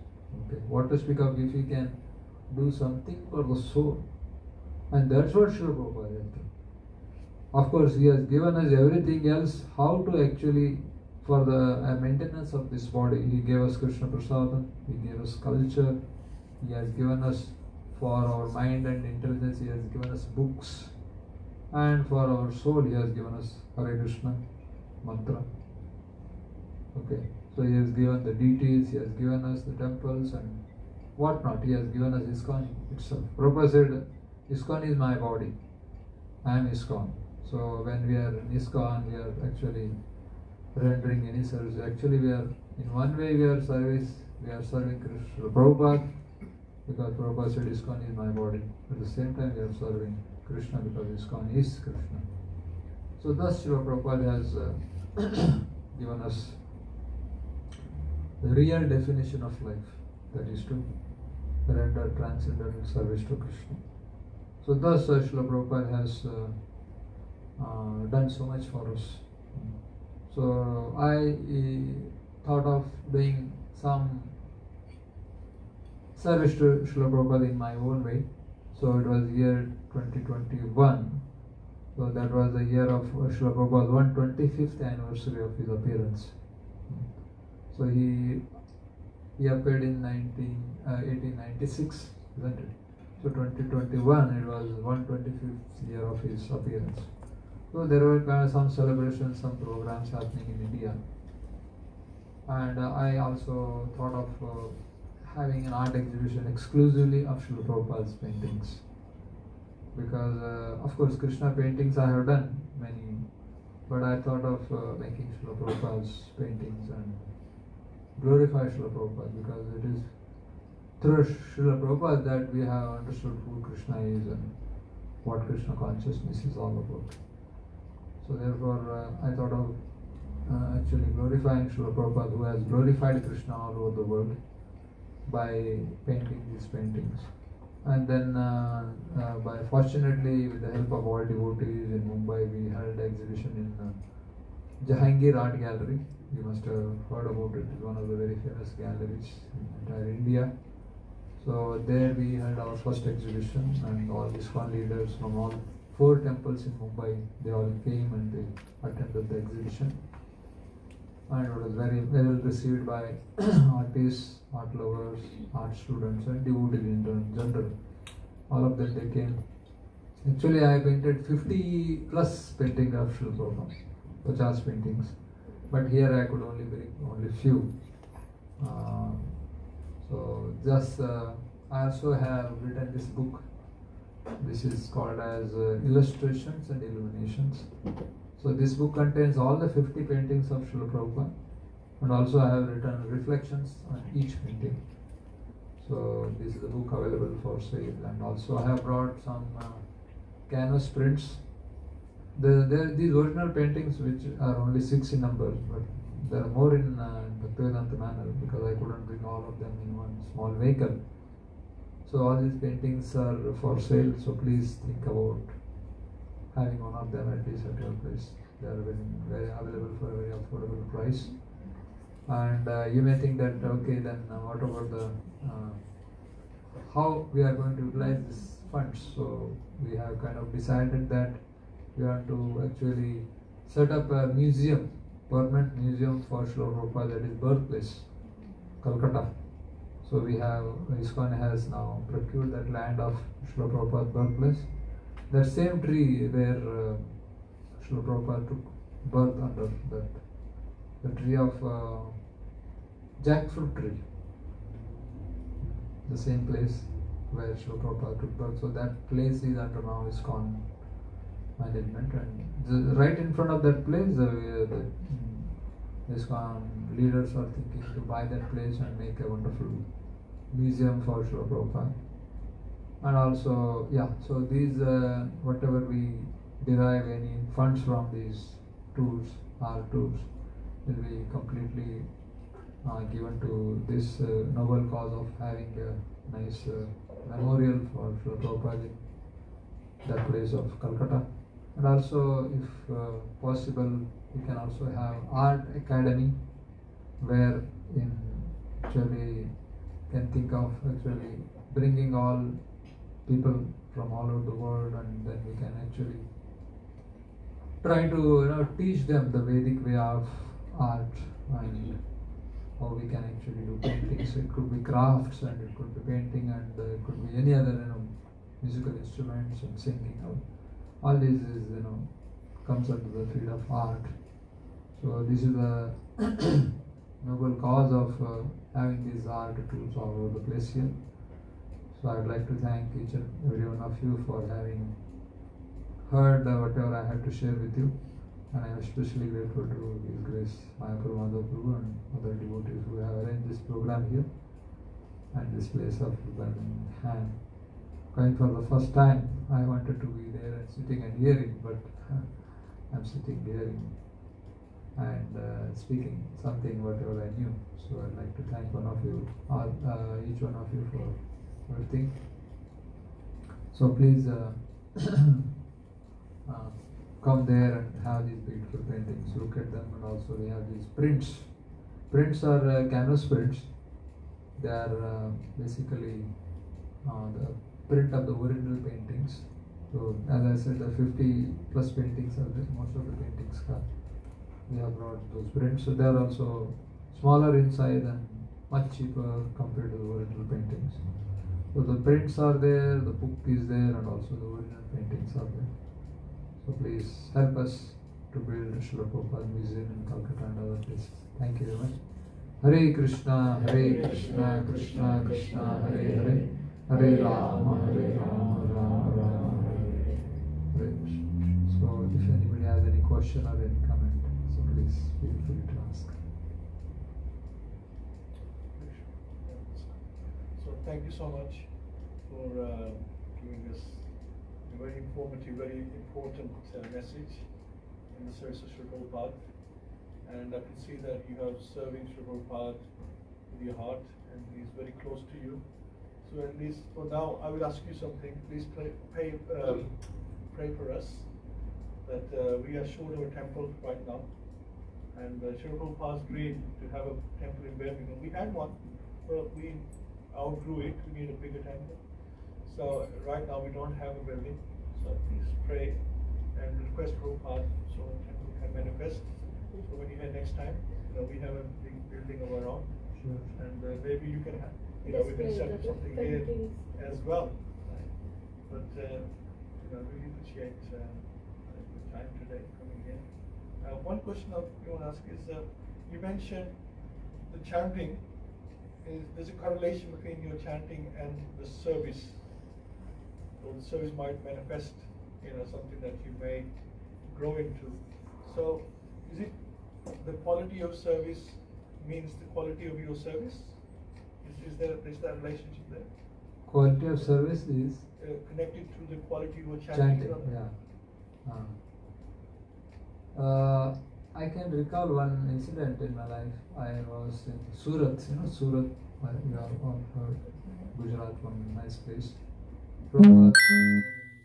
Okay, what to speak of if we can do something for the soul? And that's what Srila Prabhupada has done. Of course, he has given us everything else, how to actually, for the maintenance of this body, he gave us Krishna Prasadam, he gave us culture, he has given us, for our mind and intelligence, he has given us books, and for our soul, he has given us Hare Krishna mantra. Okay, so he has given the deities, he has given us the temples, and whatnot. He has given us ISKCON itself. Prabhupada said, ISKCON is my body. I am ISKCON. So when we are in ISKCON, we are actually rendering any service. Actually, we are in one way we are serving Krishna Prabhupada, because Prabhupada said ISKCON is my body. At the same time, we are serving Krishna because ISKCON is Krishna. So thus Srila Prabhupada has given us the real definition of life, that is to render transcendental service to Krishna. So thus Srila Prabhupada has done so much for us. So I thought of doing some service to Srila Prabhupada in my own way. So it was year 2021. So that was the year of Srila Prabhupada's 125th anniversary of his appearance. So he appeared in 1896, isn't it? So 2021, it was 125th year of his appearance. So there were kind of some celebrations, some programs happening in India. And I also thought of having an art exhibition exclusively of Srila Prabhupada's paintings. Because of course Krishna paintings I have done many, but I thought of making Srila Prabhupada's paintings and glorify Srila Prabhupada, because it is through Srila Prabhupada that we have understood who Krishna is and what Krishna consciousness is all about. So therefore I thought of actually glorifying Srila Prabhupada, who has glorified Krishna all over the world by painting these paintings. And then by fortunately with the help of all devotees in Mumbai, we held an exhibition in Jahangir Art Gallery. You must have heard about it. It's one of the very famous galleries in entire India. So there we held our first exhibition, and all ISKCON leaders from all 4 temples in Mumbai, they all came and they attended the exhibition. And it was very well received by artists, art lovers, art students and devotees in general. All of them, they came. Actually I painted 50 plus paintings of Srila Prabhupada, 50 paintings. But here I could only bring only few. So just I also have written this book. This is called as Illustrations and Illuminations. So this book contains all the 50 paintings of Srila Prabhupada, and also I have written reflections on each painting. So this is a book available for sale, and also I have brought some canvas prints. These original paintings, which are only 6 in number, but there are more in Bhakti-Vedanta manner, because I couldn't bring all of them in one small vehicle. So all these paintings are for sale, so please think about having one of them at least at your place. They are very available for a very affordable price. And you may think that, okay, then what about the how we are going to utilize these funds? So we have kind of decided that we want to actually set up a museum, permanent museum for Srila Prabhupada, that is birthplace, Calcutta. So we have, ISKCON has now procured that land of Srila Prabhupada's birthplace. That same tree where Srila Prabhupada took birth under, that the tree of jackfruit tree, the same place where Srila Prabhupada took birth. So that place is under now ISKCON management, and right in front of that place the ISKCON leaders are thinking to buy that place and make a wonderful museum for Srila Prabhupada. And also, so these, whatever we derive any funds from these tours, art tours, will be completely given to this noble cause of having a nice memorial for Srila Prabhupada in that place of Calcutta. And also, if possible, we can also have art academy, where in actually can think of actually bringing all people from all over the world, and then we can actually try to teach them the Vedic way of art and how we can actually do paintings. It could be crafts, and it could be painting, and it could be any other musical instruments and singing. All this is comes under the field of art. So this is the noble cause of having these art tools all over the place here. So I'd like to thank each and every one of you for having heard whatever I had to share with you. And I am especially grateful to His Grace Thakur Prabhu and other devotees who have arranged this program here at this place of Birmingham. Going for the first time, I wanted to be there and sitting and hearing, but I'm sitting hearing and speaking something whatever I knew. So I'd like to thank one of you, each one of you for everything. So please come there and have these beautiful paintings, look at them, and also we have these prints. Prints are canvas prints. They are basically the print of the original paintings. So as I said, the 50 plus paintings are there. Most of the paintings we have brought those prints. So they are also smaller inside and much cheaper compared to the original paintings. So the prints are there, the book is there, and also the original paintings are there. So please help us to build Srila Prabhupada Museum in Calcutta and other places. Thank you very much. Hare Krishna, Krishna Krishna, Hare Hare, Hare Rama, Rama Rama, Hare Krishna. So if anybody has any question or any comment, so please feel free to ask. So thank you so much for giving us a very informative, very important message in the service of Srila Prabhupada. And I can see that you have serving Srila Prabhupada with your heart, and he is very close to you. So at least for now, I will ask you something. Please pray for us that we are short of a temple right now. And Srila Prabhupada's dream to have a temple in Birmingham. We had one, but we outgrew it. We need a bigger temple. So right now we don't have a building. So please pray and request Prabhupada so the temple can manifest. So when you hear next time, we have a big building of our own. Sure. And maybe you can have, we can set up something here as well. Right? But really appreciate your time today coming here. One question I want to ask is, you mentioned the chanting. There's a correlation between your chanting and the service. So the service might manifest, something that you may grow into. So, is it the quality of service means the quality of your service? Is there that relationship there? Quality of service is connected to the quality of your chanting. Yeah. I can recall one incident in my life. I was in Surat, Surat, you have all heard, Gujarat, one nice place. Prabhupada in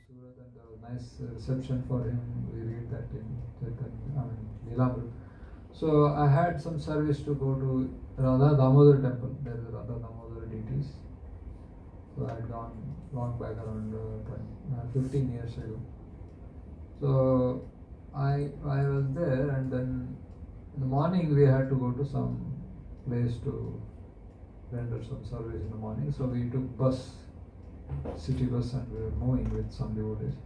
Surat, and there was a nice reception for him. We read that in Nilambur. So I had some service to go to Radha Damodar temple. There is Radha Damodar deities. So I had gone long back around 15 years ago. So I was there, and then in the morning we had to go to some place to render some service in the morning. So we took bus, city bus, and we were moving with some devotees.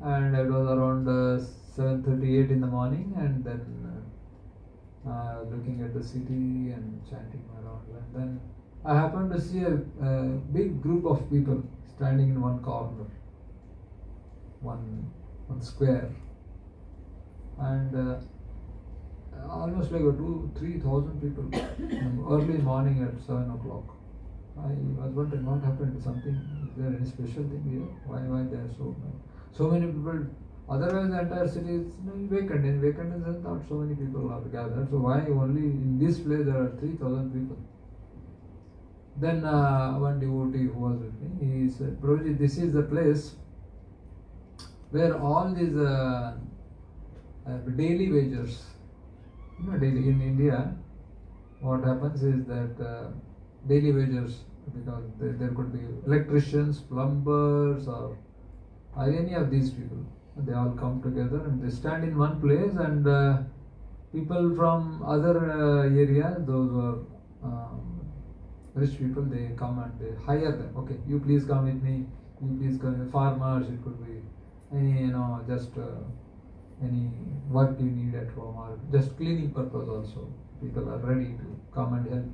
And it was around 7:38 in the morning, and then looking at the city and chanting around. And then I happened to see a big group of people standing in one corner, one square. And almost like 2,000-3,000 people early morning at 7 o'clock. I was wondering what happened. Something, is there any special thing here? Why there are so many people? Otherwise the entire city is vacant. In vacant is not so many people are gathered. So why only in this place there are 3,000 people? Then one devotee who was with me, he said, Prabhuji, this is the place where all these daily wagers, daily in India, what happens is that daily wagers, because there could be electricians, plumbers, or any of these people, they all come together and they stand in one place, and people from other areas, those who are rich people, they come and they hire them. Okay, you please come with me, you please come with farmers, it could be any, just any work you need at home or just cleaning purpose also. People are ready to come and help.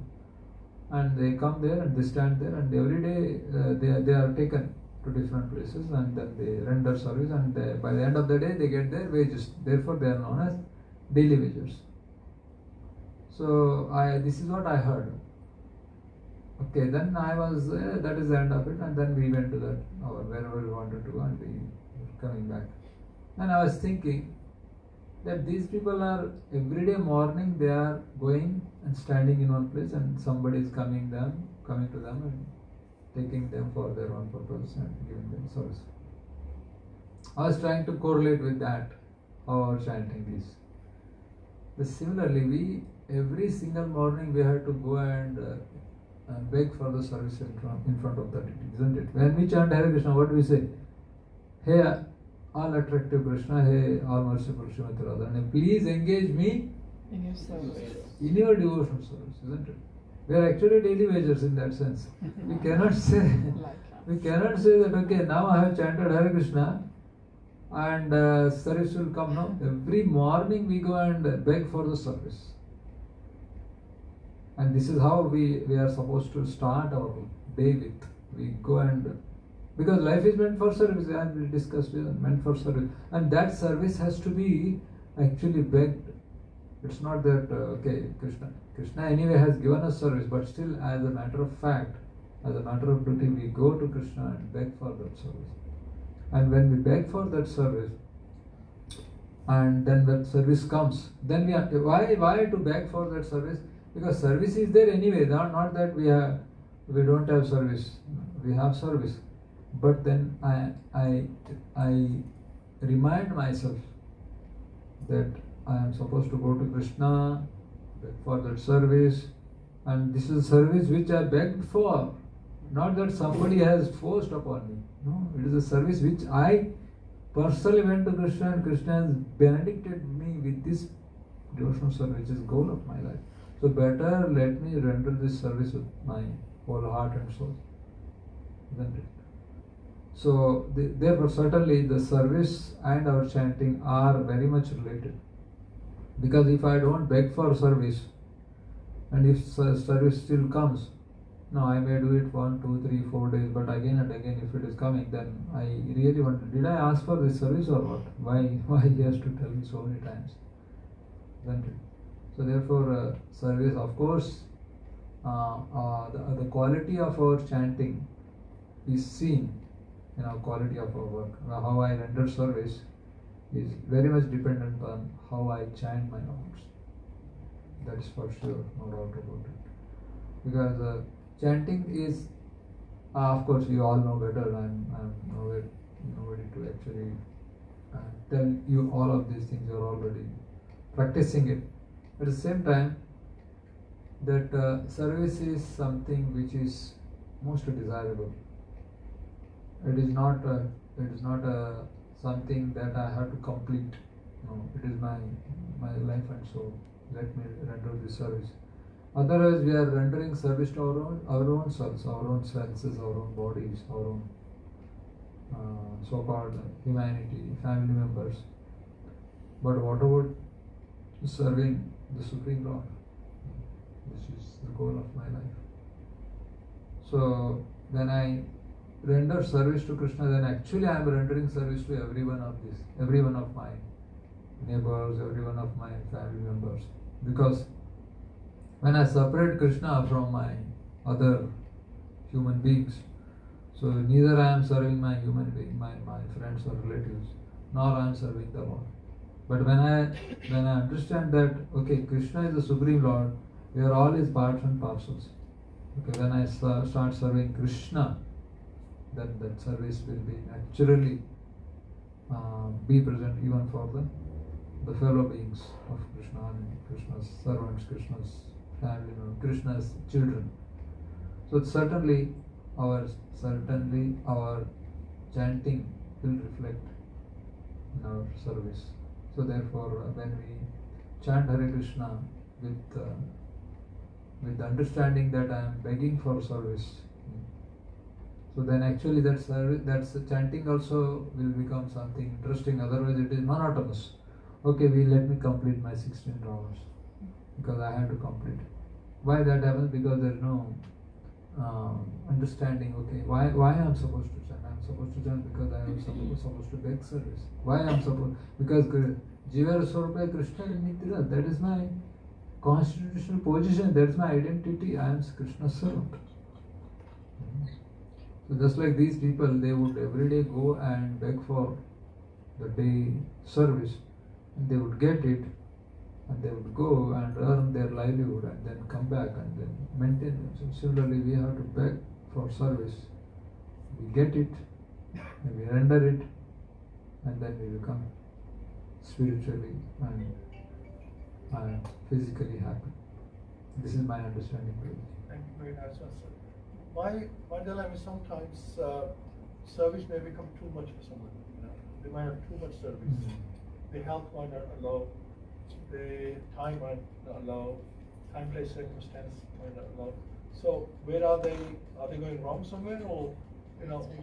And they come there and they stand there, and every day they are taken to different places, and then they render service, and by the end of the day they get their wages. Therefore they are known as daily wagers. So this is what I heard. Okay, then I was that is the end of it, and then we went to that our wherever we wanted to go, and we were coming back. And I was thinking that these people are every day morning they are going and standing in one place, and somebody is coming to them and taking them for their own purpose and giving them service. I was trying to correlate with that, our chanting is. But similarly, every single morning we have to go and beg for the service in front of the deity, isn't it? When we chant Hare Krishna, what do we say? Hey, all attractive Krishna, hey, all merciful Srimati Radharani, please engage me In your service. in your devotional service, isn't it? We are actually daily wagers in that sense. We cannot say that okay, now I have chanted Hare Krishna and service will come. No, every morning we go and beg for the service. And this is how we are supposed to start our day with. We go and, because life is meant for service, as we discussed, meant for service. And that service has to be actually begged. It's not that, okay, Krishna anyway has given us service, but still as a matter of fact, as a matter of duty, we go to Krishna and beg for that service. And when we beg for that service, and then that service comes, then we have to, why to beg for that service? Because service is there anyway, not that we don't have service. We have service. But then I remind myself that I am supposed to go to Krishna, beg for that service, and this is a service which I begged for, not that somebody has forced upon me. No, it is a service which I personally went to Krishna, and Krishna has benedicted me with this devotional service, which is the goal of my life. So better let me render this service with my whole heart and soul, isn't it? So therefore certainly the service and our chanting are very much related. Because if I don't beg for service, and if service still comes, no, I may do it 1, 2, 3, 4 days, but again and again if it is coming, then I really wonder, did I ask for this service or what? Why he has to tell me so many times? Isn't it? So therefore service, of course, the quality of our chanting is seen in our quality of our work. How I render service is very much dependent on how I chant my rounds. That is for sure, no doubt about it. Because chanting is, of course, you all know better. I'm nobody to actually tell you all of these things. You're already practicing it. At the same time, that service is something which is most desirable. It is not something that I have to complete. No, it is my life and soul. Let me render this service. Otherwise, we are rendering service to our own selves, our own senses, our own bodies, our own so-called humanity, family members. But what about serving the Supreme Lord, which is the goal of my life? So when I render service to Krishna, then actually I am rendering service to every one of my neighbors, every one of my family members. Because when I separate Krishna from my other human beings, so neither I am serving my human being, my friends or relatives, nor I am serving the Lord. But when I understand that, okay, Krishna is the Supreme Lord, we are all his parts and parcels. Okay, when I start serving Krishna, then that service will be naturally be present even for the fellow beings of Krishna, and Krishna's servants, Krishna's family, Krishna's children. So certainly our chanting will reflect in our service. So therefore, when we chant Hare Krishna with the understanding that I am begging for service, so then actually that chanting also will become something interesting. Otherwise, it is monotonous. okay, let me complete my 16 rounds because I have to complete. Why that happens? Because there is no understanding. Okay, why I am supposed to chant? I am supposed to chant because I am supposed to beg service. Why I am supposed? Because Jiva Swarupa Krishna Nitya. That is my constitutional position. That is my identity. I am Krishna's servant. So just like these people, they would every day go and beg for the day service, and they would get it, and they would go and earn their livelihood and then come back and then maintain them. So similarly, we have to beg for service. We get it, and we render it, and then we become spiritually and physically happy. This is my understanding. Thank you very much, sir. My dilemma is sometimes service may become too much for someone. They might have too much service. The health might not allow. The time might not allow. Time, place, circumstance might not allow. So where are they? Are they going wrong somewhere, or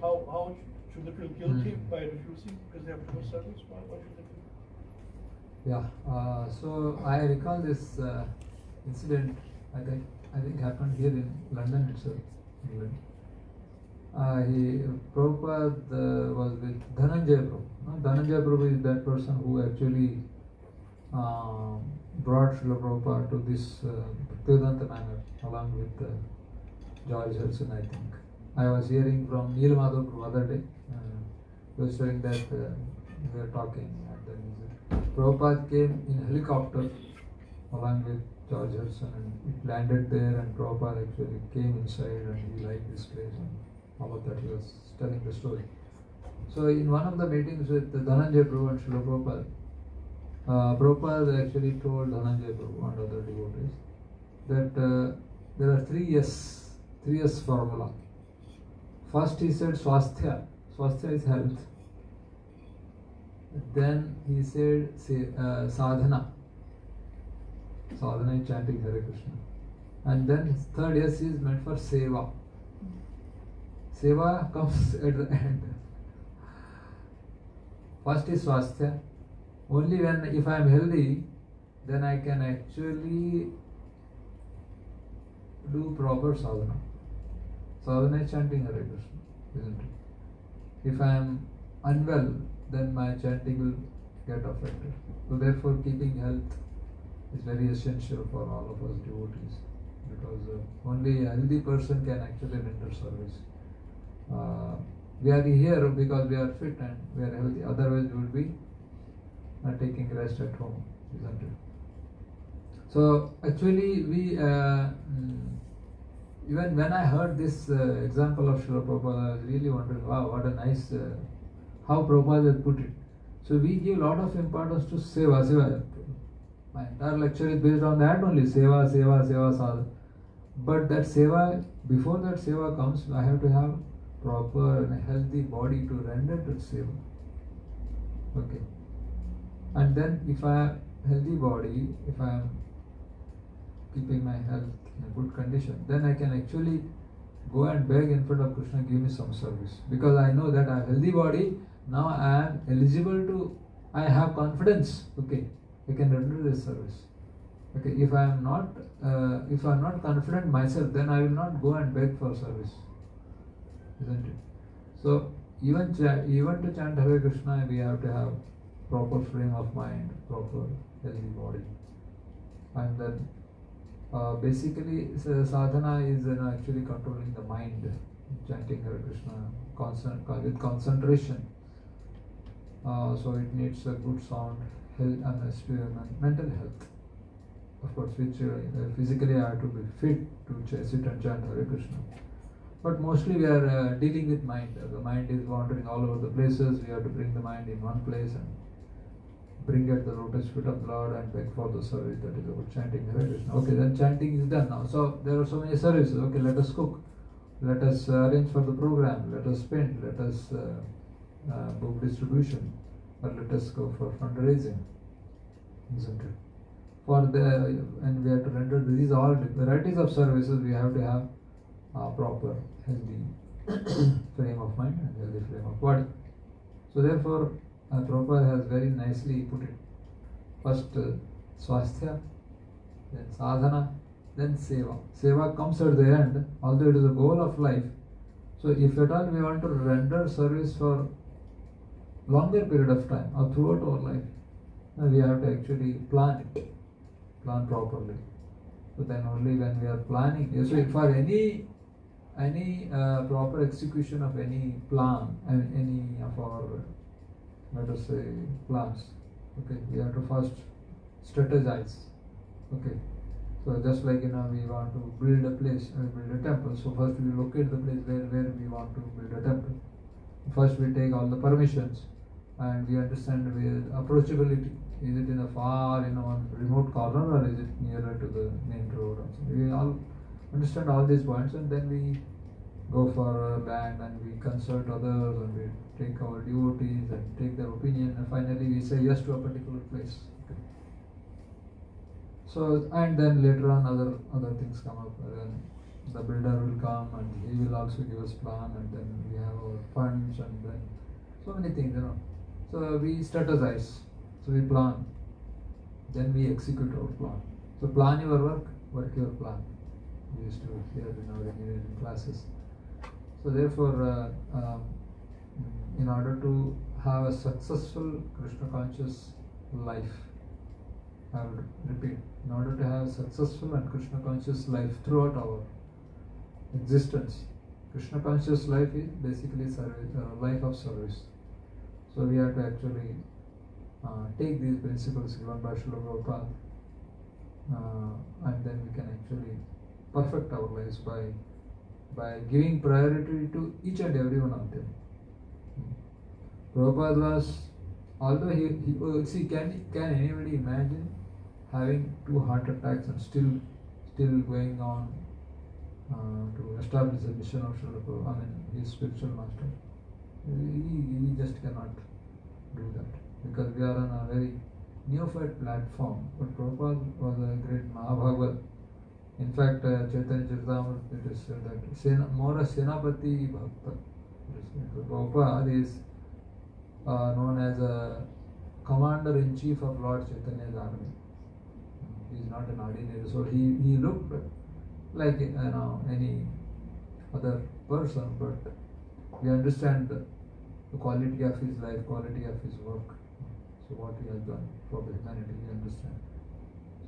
how should they feel guilty by refusing because they have too much service? What should they do? Yeah. So I recall this incident. I think happened here in London itself. England. Prabhupada was with Dhananjaya Prabhu. Dhananjaya Prabhu is that person who actually brought Srila Prabhupada to this Bhakti-Vedanta manner along with George Harrison, I think. I was hearing from Neil Madhav Prabhu other day. He was saying that we were talking and then Prabhupada came in helicopter along with George Harrison and it landed there and Prabhupada actually came inside and he liked this place and all of that. He was telling the story. So in one of the meetings with Dhananjaya Prabhu and Srila Prabhupada, Prabhupada actually told Dhananjaya Prabhu and other devotees that there are 3 yes formula. First he said swasthya. Swasthya is health. Then he said sadhana. Sadhana is chanting Hare Krishna. And then his third yes is meant for seva. Seva comes at the end. First is swasthya. Only if I am healthy, then I can actually do proper sadhana. Sadhana is chanting Hare Krishna, isn't it? If I am unwell, then my chanting will get affected. So therefore keeping health is very essential for all of us devotees because only a healthy person can actually render service. We are here because we are fit and we are healthy, otherwise we would be taking rest at home, isn't it? So actually we even when I heard this example of Srila Prabhupada, I was really wondering, wow, what a nice how Prabhupada has put it. So we give a lot of importance to seva. My entire lecture is based on that only, seva, sadhana. But that seva, before that seva comes, I have to have proper and healthy body to render that seva. Okay. And then if I have healthy body, if I am keeping my health in a good condition, then I can actually go and beg in front of Krishna, give me some service. Because I know that I have healthy body, now I am eligible to, I have confidence, okay, I can render this service. Okay, if I am not confident myself, then I will not go and beg for service, isn't it? So even to chant Hare Krishna, we have to have proper frame of mind, proper healthy body, and then basically sadhana is actually controlling the mind, chanting Hare Krishna with concentration. So it needs a good sound, health, and mental health. Of course, which physically I have to be fit to sit and chant Hare Krishna. But mostly we are dealing with mind. The mind is wandering all over the places. We have to bring the mind in one place and bring at the lotus feet of the Lord and beg for the service. That is about chanting Hare Krishna. Okay, then chanting is done now. So there are so many services. Okay, let us cook. Let us arrange for the program. Let us paint. Let us book distribution. Or let us go for fundraising. Isn't it? And we have to render these all varieties of services. We have to have proper healthy frame of mind and healthy frame of body. So therefore, Prabhupada has very nicely put it First swasthya, then sadhana, then seva. Seva comes at the end, although it is the goal of life. So if at all we want to render service for longer period of time or throughout our life, we have to actually plan it, plan properly. So then only when we are planning, so for any proper execution of any plan and any of our, let us say, plans, okay, we have to first strategize. Okay, so just like we want to build a place, build a temple. So first we locate the place where we want to build a temple. First we take all the permissions and we understand the approachability. Is it in a far, one remote corner, or is it nearer to the main road? Or something? We all understand all these points, and then we go for land and we consult others and we take our devotees and take their opinion, and finally we say yes to a particular place. Okay. So, and then later on other things come up. Then the builder will come and he will also give us plan, and then we have our funds, and then so many things, So we strategize, so we plan, then we execute our plan. So plan your work, work your plan. We used to hear in our engineering classes. So therefore, in order to have a successful Krishna conscious life, I would repeat, in order to have a successful and Krishna conscious life throughout our existence, Krishna conscious life is basically service, life of service. So we have to actually take these principles given by Srila Prabhupada, and then we can actually perfect our lives by giving priority to each and every one of them. Prabhupada was, although he can anybody imagine having 2 heart attacks and still going on to establish the mission of Srila Prabhupada, his spiritual master? We just cannot do that, because we are on a very neophyte platform. But Prabhupada was a great Mahabhagavat. In fact, Chaitanya Charitamrita, it is said that more a Senapati Bhakta. Prabhupada is known as a commander-in-chief of Lord Chaitanya's army. He is not an ordinary soul. He looked like any other person, but we understand the quality of his life, quality of his work. So what he has done for the humanity, we understand.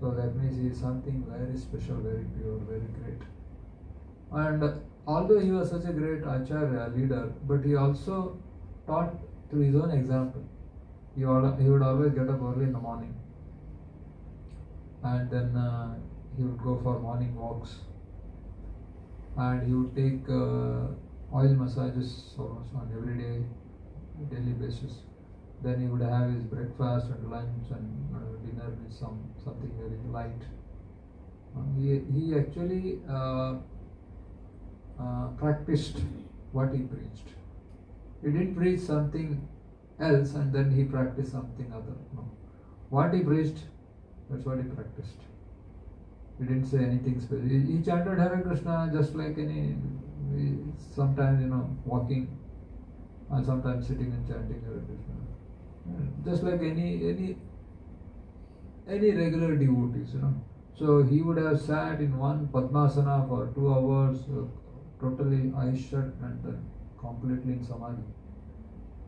So that means he is something very special, very pure, very great. And although he was such a great acharya, leader, but he also taught through his own example. He would always get up early in the morning, and then he would go for morning walks, and he would take oil massages almost on daily basis. Then he would have his breakfast and lunch and dinner with something very light. He actually practiced what he preached. He didn't preach something else and then he practiced something other. No. What he preached, that's what he practiced. He didn't say anything special. He chanted Hare Krishna just like sometimes walking, and sometimes sitting and chanting Hare Krishna. Just like any regular devotees, So he would have sat in one Padmasana for 2 hours, totally eyes shut and then completely in Samadhi.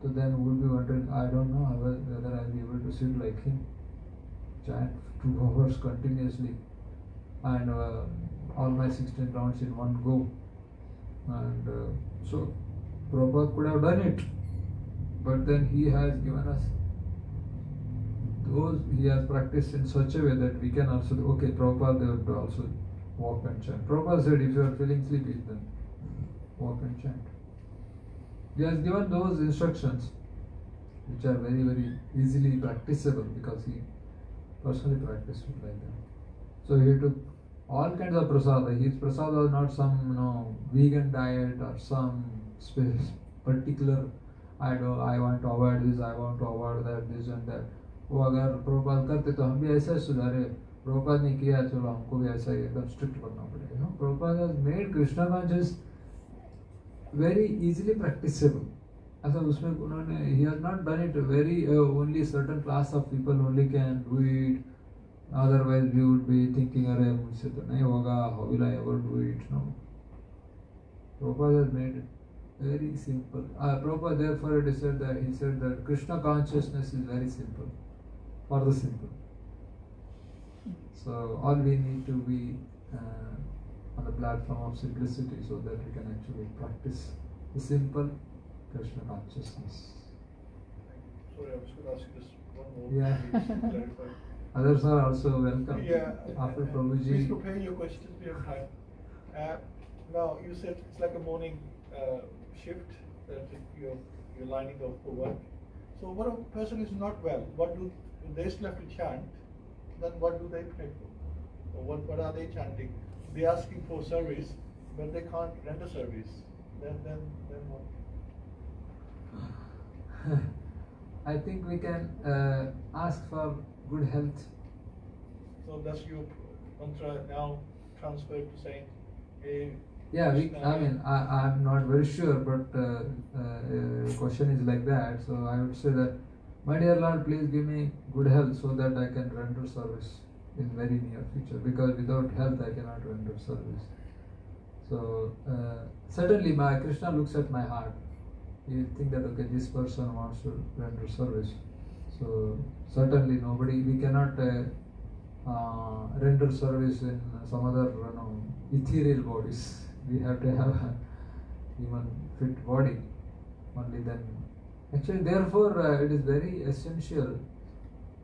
So then we would be wondering, I don't know whether I'll be able to sit like him, chant 2 hours continuously, and all my 16 rounds in one go. And so Prabhupada could have done it, but then he has given us those, he has practiced in such a way that we can also do. Okay, Prabhupada, they would also walk and chant. Prabhupada said, if you are feeling sleepy, then walk and chant. He has given those instructions which are very, very easily practicable because he personally practiced it like that. So he took all kinds of prasada. His prasada was not some vegan diet or some particular, I want to avoid this, I want to avoid that, this and that. वो अगर प्रभुपाद करते तो हम भी ऐसा ही सुधारे. प्रभुपाद ने किया, चलो हमको भी ऐसा ही एकदम स्ट्रिक्ट बनना पड़ेगा. Prabhupada has made Krishna conscious very easily practicable. ऐसा उसमें उन्होंने he has not done it very only certain class of people only can do it. Otherwise we would be thinking अरे मुझसे तो नहीं होगा, how will I ever do it? No. Prabhupada has made it very simple. Prabhupada therefore it is said that he said that Krishna consciousness is very simple, for the simple. So all we need to be on the platform of simplicity so that we can actually practice the simple Krishna consciousness. Sorry, I was going to ask you just one more. Yeah. Please clarify. Others are also welcome. Yeah. After Prabhuji. Please prepare your questions. We have time. Now you said it's like a morning shift that you're lining up for work. So what if a person is not well? What do they still have to chant? Then what do they pray for? Or what are they chanting? They're asking for service, but they can't render service. Then what? I think we can ask for good health. So that's your mantra now transferred to saying, hey. Yeah, Krishna, I mean, I'm not very sure, but question is like that. So I would say that, my dear Lord, please give me good health so that I can render service in very near future. Because without health, I cannot render service. So certainly, my Krishna looks at my heart. You think that okay, this person wants to render service. So certainly, we cannot render service in some other ethereal bodies. We have to have a human fit body. Only then. Actually, therefore, it is very essential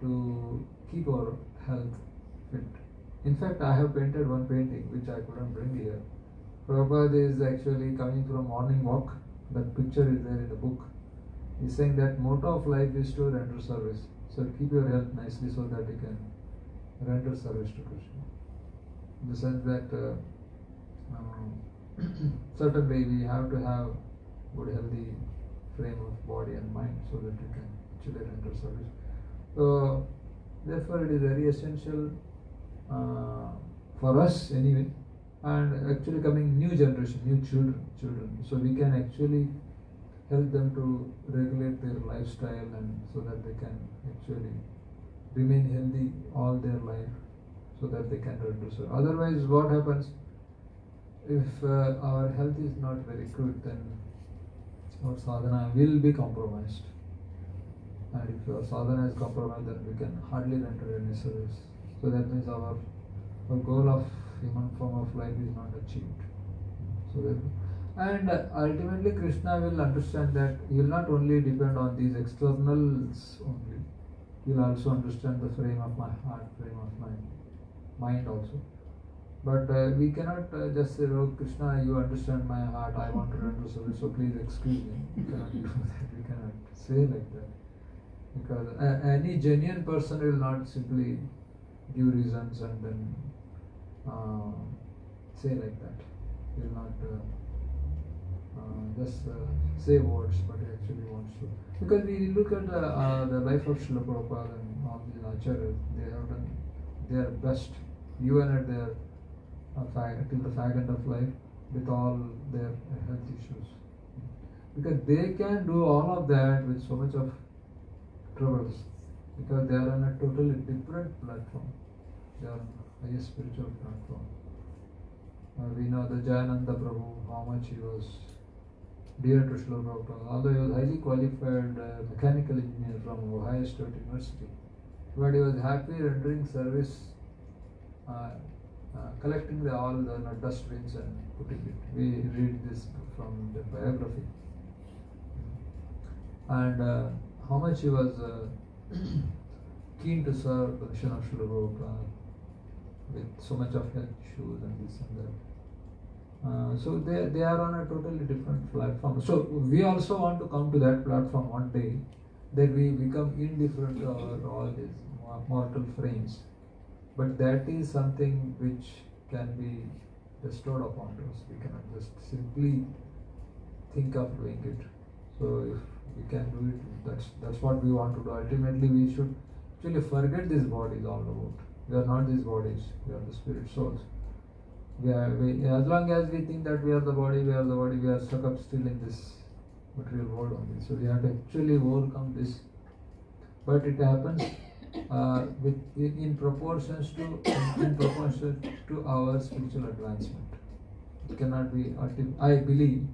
to keep our health fit. In fact, I have painted one painting which I couldn't bring here. Prabhupada is actually coming from morning walk. That picture is there in the book. He's saying that motto of life is to render service. So keep your health nicely so that you can render service to Krishna. In the sense that certainly we have to have good healthy frame of body and mind so that you can actually render service. So therefore it is very essential for us anyway, and actually coming new generation, new children, so we can actually help them to regulate their lifestyle and so that they can actually remain healthy all their life so that they can render service. Otherwise what happens if our health is not very good, then our sadhana will be compromised, and if our sadhana is compromised, then we can hardly render any service. So that means our goal of human form of life is not achieved. So that, and ultimately Krishna will understand that he will not only depend on these externals only, he will also understand the frame of my heart, frame of my mind also. But we cannot just say, oh Krishna, you understand my heart, I want to render service, so please excuse me. We cannot do that, we cannot say like that. Because any genuine person will not simply give reasons and then say like that. He will not just say words, but he actually wants to. Because we look at the life of Srila Prabhupada and all these acharyas, they have done their best, even at their till the fag end of life, with all their health issues. Because they can do all of that with so much of troubles, because they are on a totally different platform. They are on a higher spiritual platform. We know the Jayananda Prabhu, how much he was dear to Srila Prabhupada, although he was highly qualified mechanical engineer from Ohio State University. But he was happy rendering service, collecting all the dustbins and putting it. We read this from the biography. And how much he was keen to serve the mission of Srila Prabhupada with so much of health issues and this and that. So they are on a totally different platform. So we also want to come to that platform one day, that we become indifferent to all these mortal frames. But that is something which can be bestowed upon us. We cannot just simply think of doing it. So if we can do it, that's what we want to do. Ultimately, we should actually forget these bodies all about. We are not these bodies. We are the spirit souls. As long as we think that we are the body, we are stuck up still in this material world only. So we have to actually overcome this. But it happens in proportion to our spiritual advancement. It cannot be I believe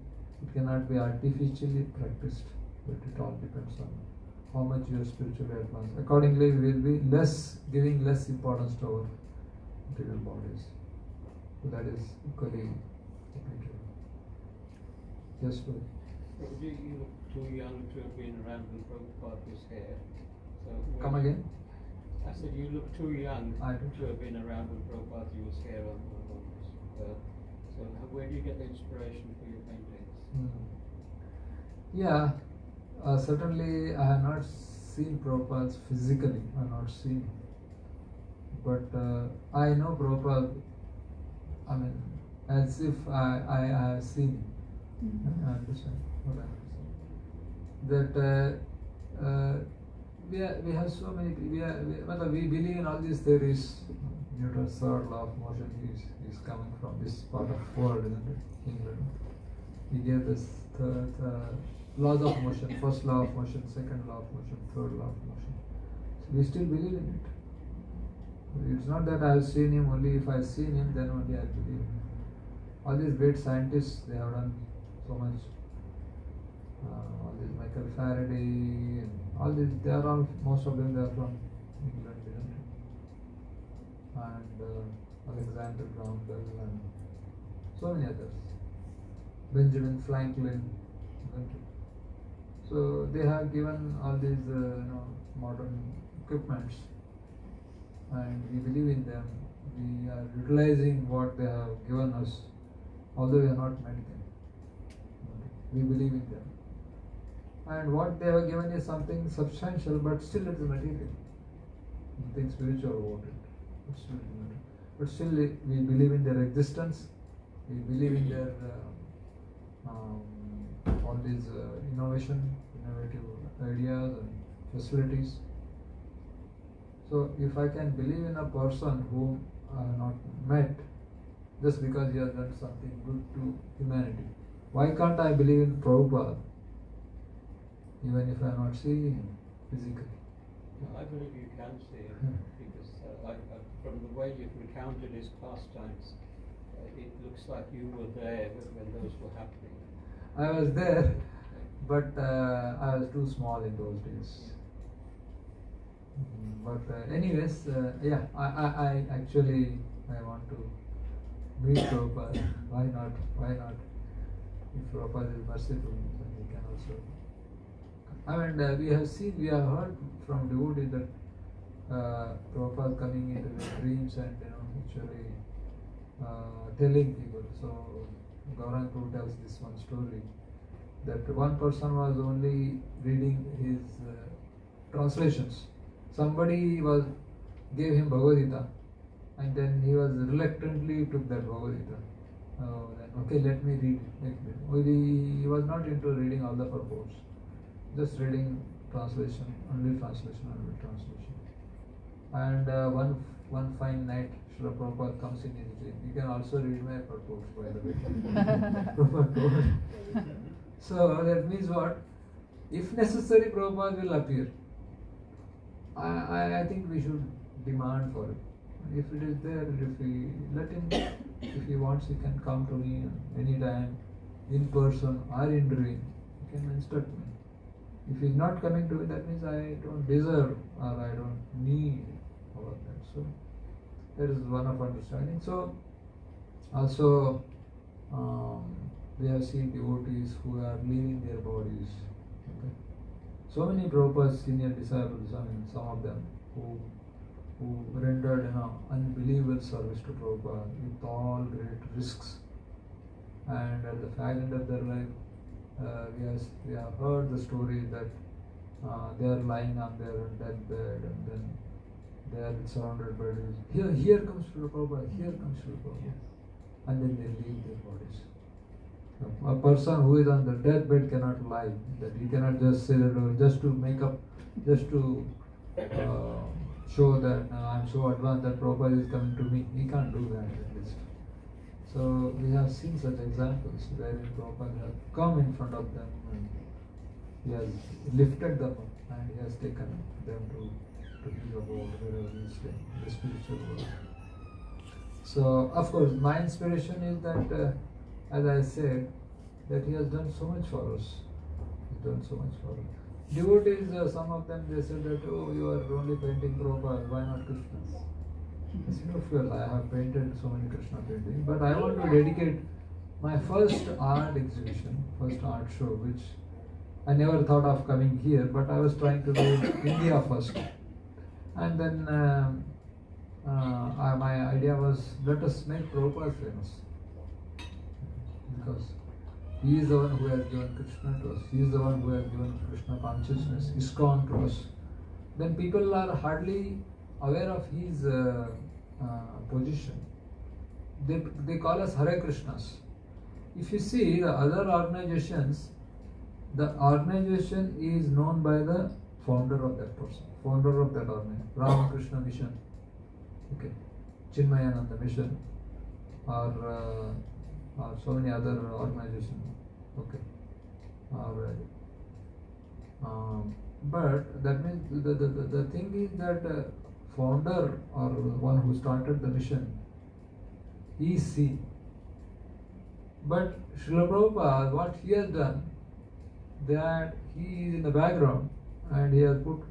it cannot be artificially practiced, but it all depends on how much you are spiritually advanced. Accordingly, we will be giving less importance to our material bodies. So that is equally applicable. Yes, please. You look too young to have been around when Prabhupada was here. So Come again? I said you look too young I do. to have been around when Prabhupada was here on so where do you get the inspiration for your paintings? Yeah, certainly I have not seen Prabhupada physically. I have not seen him. But I know Prabhupada, I mean, as if I have seen him. I understand what I understand. That we have so many, we believe in all these theories. Newton's third law of motion is coming from this part of world, isn't it? England. He gave this third laws of motion, first law of motion, second law of motion, third law of motion. So we still believe in it. It's not that I have seen him, only if I have seen him, then only I believe. All these great scientists, they have done so much. All these Michael Faraday, and all these, they are all, most of them, they are from England, isn't it? And Alexander Graham Bell and so many others. Benjamin Franklin, isn't it? So they have given all these modern equipments, and we believe in them. We are utilizing what they have given us, although we have not met them. We believe in them. And what they have given is something substantial, but still it is material. Nothing spiritual about it. But still we believe in their existence. We believe in their all these innovative ideas and facilities. So if I can believe in a person whom I have not met, just because he has done something good to humanity, why can't I believe in Prabhupada, even if I have not seen him physically? I believe you can see him because from the way you've recounted his pastimes, it looks like you were there when those were happening. I was there, but I was too small in those days. But anyways, yeah, I actually I want to meet Prabhupada. Why not? Why not? If Prabhupada is merciful, then we can also. I mean, we have heard from devotees that Prabhupada coming into their dreams and actually telling people. So Gauranga Prabhu tells this one story that one person was only reading his translations. Somebody gave him Bhagavad-Gita, and then he was reluctantly took that Bhagavad-Gita. Then okay, let me read it. He was not into reading all the purports, just reading translation, only translation. And one fine night, Srila Prabhupada comes in his dream. You can also read my purports, by the way. Prabhupada told. So that means what? If necessary, Prabhupada will appear. I think we should demand for it. If it is there, if we let him, if he wants, he can come to me anytime, in person or in dream. He can instruct me. If he's not coming to me, that means I don't deserve or I don't need all of that. So that is one of understanding. So also we have seen devotees who are leaving their bodies. Okay? So many Prabhupada's senior disciples, I mean some of them who rendered unbelievable service to Prabhupada with all great risks, and at the fag end of their life, we have heard the story that they are lying on their deathbed, and then they are surrounded by this. Here comes Prabhupada, here comes Prabhupada, and then they leave their bodies. A person who is on the deathbed cannot lie. That he cannot just say that just to make up, just to show that I'm so advanced that Prabhupada is coming to me. He can't do that at least. So we have seen such examples wherein Prabhupada has come in front of them and he has lifted them up and he has taken them to be about wherever he is staying, the spiritual world. So, of course, my inspiration is that, as I said, that he has done so much for us. He's done so much for us. Devotees, some of them, they said that, oh, you are only painting Prabhupada, why not Krishna's? I said, of course, I have painted so many Krishna paintings, but I want to dedicate my first art exhibition, first art show, which I never thought of coming here, but I was trying to do in India first. And then my idea was, let us make Prabhupada famous. Because he is the one who has given Krishna to us. He is the one who has given Krishna consciousness, ISKCON to us. Then people are hardly aware of his position. They call us Hare Krishnas. If you see the other organizations, the organization is known by the founder of that person, founder of that organization, Ramakrishna Mission, okay, Chinmayananda Mission, or so many other organizations, okay. But that means the thing is that founder or one who started the mission is seen. But Srila Prabhupada, what he has done, that he is in the background and he has put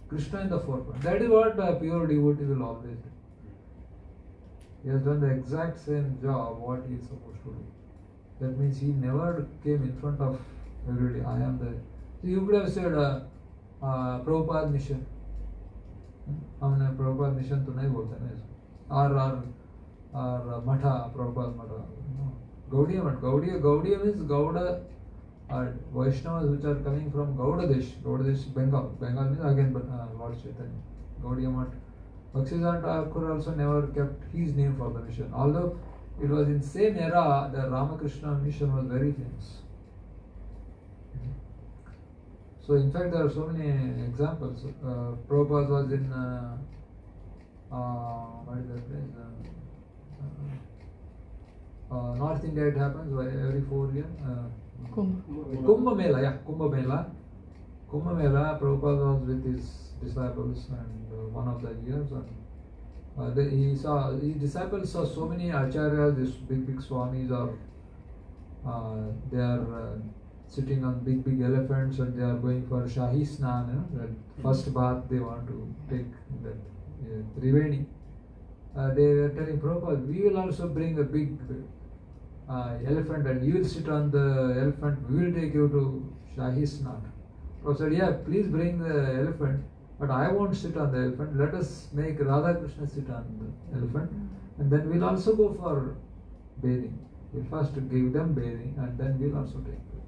Krishna in the forefront. That is what a pure devotee will always do. He has done the exact same job what he is supposed to do. That means he never came in front of everybody. I am the. So you could have said Prabhupada mission. हमने Prabhupada mission तो नहीं बोलते ना इसको. और मठा Prabhupada मठा. Gaudiya Math. Gaudiya means Gauda Vaishnavas which are coming from Gauda Desh. Gauda Desh, Bengal. Bengal means again Lord Chaitanya. Gaudiya Math. Bhakti Thakur also never kept his name for the mission. Although it was in same era the Ramakrishna mission was very famous. So in fact there are so many examples. Prabhupada was in what is that place? North India it happens every 4 years. Kumbh Mela, yeah, Kumbh Mela. Kumbh Mela, Prabhupada was with his disciples and one of the years, and his disciples saw so many acharyas, these big swamis, they are sitting on big elephants and they are going for Shahi Snan, that first bath they want to take in that Triveni. They were telling Prabhupada, we will also bring a big elephant and you will sit on the elephant, we will take you to Shahi Snan. Prabhupada said, yeah, please bring the elephant, but I won't sit on the elephant. Let us make Radha Krishna sit on the elephant and then we'll also go for bathing. We'll first give them bathing and then we'll also take bathing.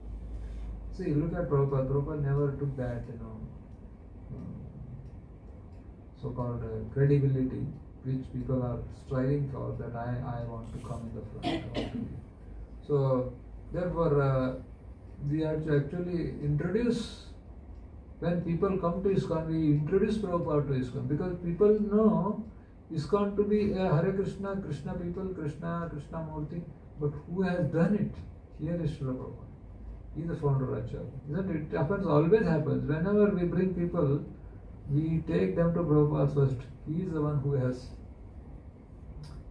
See, look at Prabhupada. Prabhupada never took that, so-called credibility which people are striving for, that I want to come in the front. So, therefore, we have to actually introduce, when people come to ISKCON, we introduce Prabhupada to ISKCON, because people know ISKCON to be a Hare Krishna, Krishna people, Krishna Murti, but who has done it? Here is Srila Prabhupada. He is the founder of Acharya. Isn't it? It happens, always happens. Whenever we bring people, we take them to Prabhupada first. He is the one who has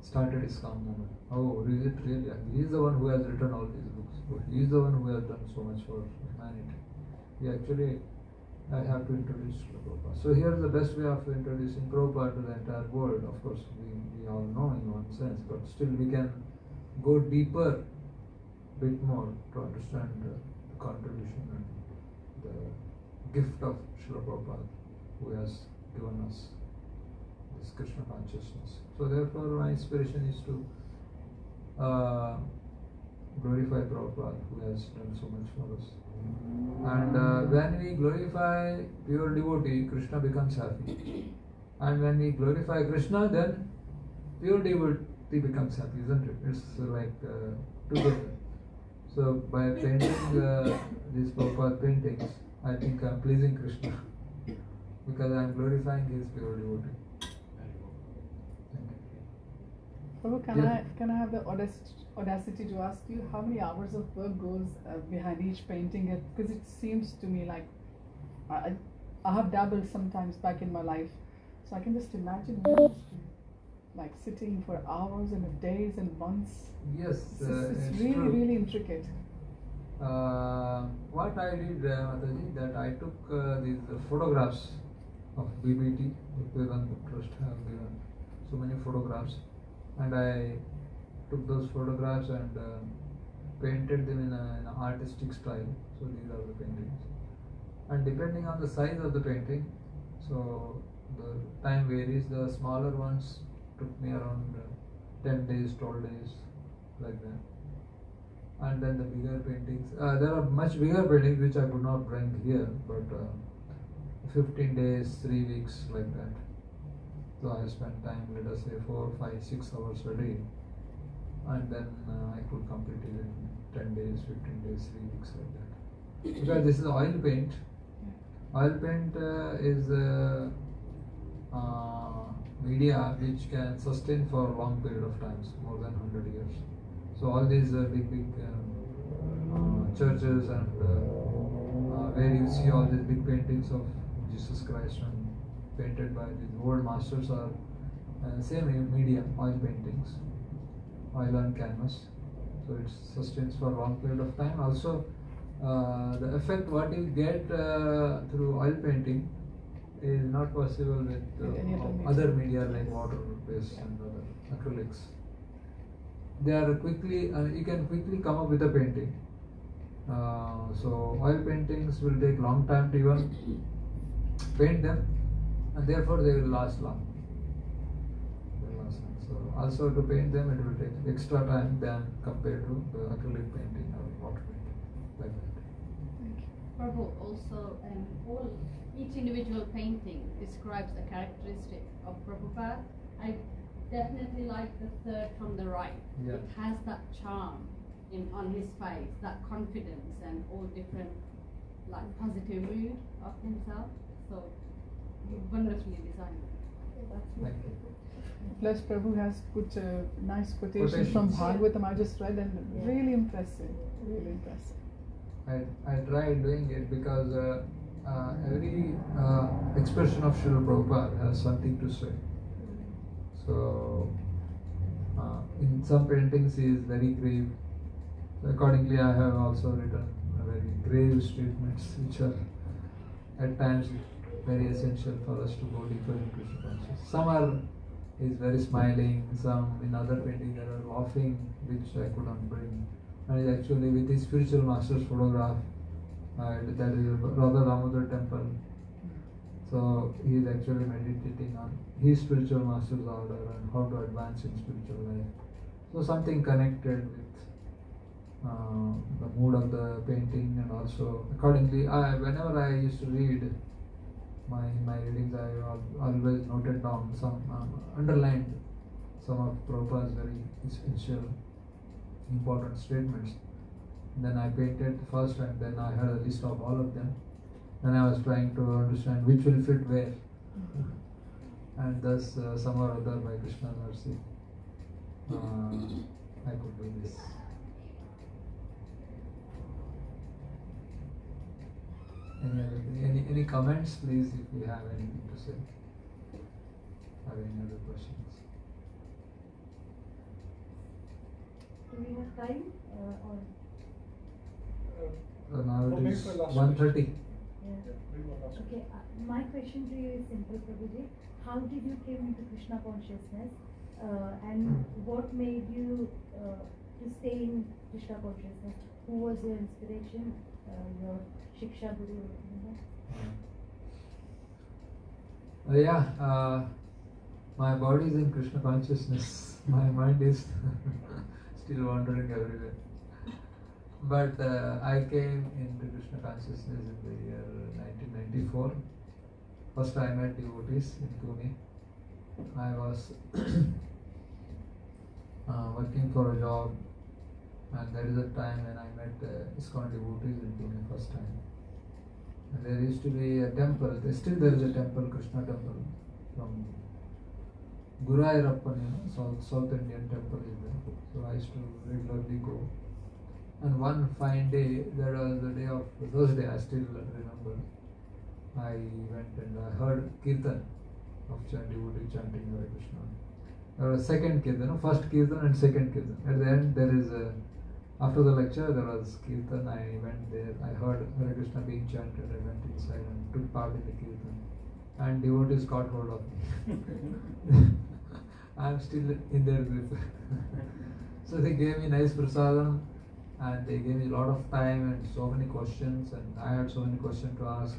started ISKCON movement. Oh, is it really? He is the one who has written all these books. He is the one who has done so much for humanity. We actually have to introduce Prabhupada. So here is the best way of introducing Prabhupada to the entire world. Of course, we all know in one sense, but still we can go deeper, bit more to understand the contribution and the gift of Srila Prabhupada, who has given us this Krishna consciousness. So therefore my inspiration is to glorify Prabhupada, who has done so much for us. And when we glorify pure devotee, Krishna becomes happy. And when we glorify Krishna, then pure devotee becomes happy, isn't it? It's like together. So by painting these Prabhupada paintings, I think I am pleasing Krishna because I am glorifying his pure devotee. Thank you. Prabhu, Yeah. can I have the audacity to ask you how many hours of work goes behind each painting? Because it seems to me like I have dabbled sometimes back in my life, so I can just imagine like sitting for hours and days and months. Yes, It's really true. really intricate. What I did, Mataji, that I took these photographs of BBT, Bhakti Trust have given so many photographs, and I took those photographs and painted them in an artistic style. So these are the paintings, and depending on the size of the painting, so the time varies. The smaller ones took me around 10 days, 12 days, like that. And then the bigger paintings, there are much bigger paintings which I could not bring here, but 15 days, 3 weeks, like that. So I spent time, let us say 4, 5, 6 hours a day, and then I could complete it in 10 days, 15 days, 3 weeks, like that. Because this is oil paint. Oil paint is media which can sustain for a long period of times, more than 100 years. So all these big churches and where you see all these big paintings of Jesus Christ and painted by these old masters are same medium, oil paintings, oil on canvas. So it sustains for a long period of time. Also, the effect what you get through oil painting is not possible with Any other media like water based and other acrylics. They are quickly, you can quickly come up with a painting. So oil paintings will take long time to even paint them, and therefore they will last long. So also to paint them it will take extra time than compared to the acrylic painting or water painting, like that. Prabhu, also each individual painting describes a characteristic of Prabhupada. I definitely like the third from the right. Yeah. It has that charm on his face, that confidence and all different like positive mood of himself. So wonderfully designed. Thank you. Plus, Prabhu has put nice quotations from Bhagavatam. I just read and really impressive. Really impressive. I tried doing it because every expression of Srila Prabhupada has something to say. So, in some paintings he is very grave. So accordingly, I have also written very grave statements which are at times very essential for us to go deeper in Krishna consciousness. Some are is very smiling, some in other painting there are laughing, which I could not bring. And it's actually with his spiritual master's photograph, that is Radha Damodar temple. So he is actually meditating on his spiritual master's order and how to advance in spiritual life. So something connected with the mood of the painting, and also accordingly, whenever I used to read my readings, I always noted down some underlined some of Prabhupada's very essential, important statements. Then I painted first, and then I had a list of all of them. Then I was trying to understand which will fit where, and thus some or other by Krishna's mercy, I could do this. Any comments, please, if you have anything to say. Have any other questions? Do we have time or? Now it is 1:30. Yeah. Okay, my question to you is simple, Prabhuji. How did you came into Krishna consciousness, and what made you to stay in Krishna consciousness? Who was your inspiration? Your Shiksha Guru? My body is in Krishna consciousness. My mind is still wandering everywhere. But I came into Krishna consciousness in the year 1994. First I met devotees in Pune. I was working for a job, and that is the time when I met ISKCON devotees in Pune first time. And there used to be a temple. There is a temple, Krishna temple, from Gurayarappan, South Indian temple is there. So I used to regularly go. And one fine day, there was the day of Thursday, I still remember. I went and I heard Kirtan of devotee chanting Hare Krishna. There was second Kirtan, first Kirtan and second Kirtan. At the end, there is after the lecture, there was Kirtan. I went there, I heard Hare Krishna being chanted. I went inside and took part in the Kirtan. And devotees caught hold of me. I am still in their grip. So they gave me nice prasadam and they gave me a lot of time and so many questions, and I had so many questions to ask.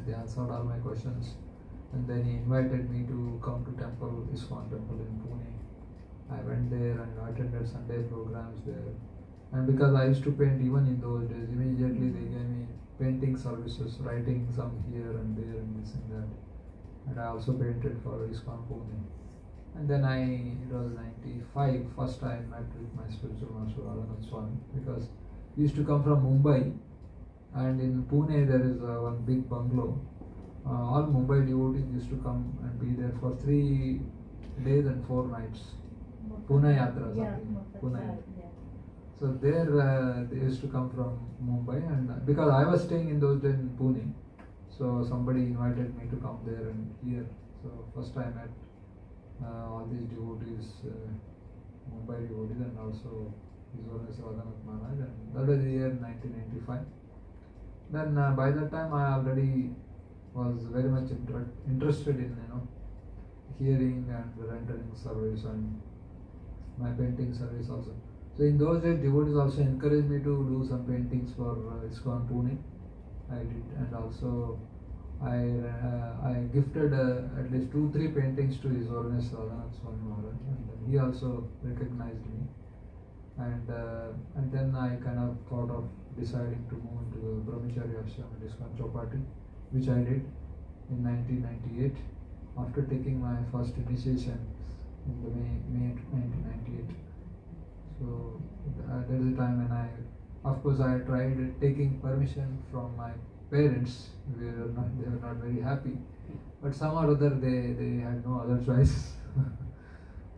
They answered all my questions, and then he invited me to come to temple, ISKCON temple in Pune. I went there and attended Sunday programs there. And because I used to paint even in those days, immediately they gave me painting services, writing some here and there and this and that. And I also painted for ISKCON Pune. And then it was 95, first I met with my spiritual master Haridas Swami, because we used to come from Mumbai, and in Pune there is one big bungalow. All Mumbai devotees used to come and be there for 3 days and 4 nights. Pune Yatra, Pune. So there they used to come from Mumbai, and because I was staying in those days in Pune, so somebody invited me to come there and hear. So first I met all these devotees, Mumbai devotees, and also His Holiness Radhanath Maharaj, and that was the year 1995. Then by that time I already was very much interested in hearing and rendering service and my painting service also. So in those days devotees also encouraged me to do some paintings for ISKCON Pune. I did, and also I gifted at least 2-3 paintings to His Holiness Radhanath Swami Maharaj, and then he also recognized me. And then I kind of thought of deciding to move into the Brahmacharya Ashram at ISKCON Chowpatty, which I did in 1998 after taking my first initiation in the May 1998. So there is a time when of course I tried taking permission from my parents. They were not very happy, but somehow or other they had no other choice.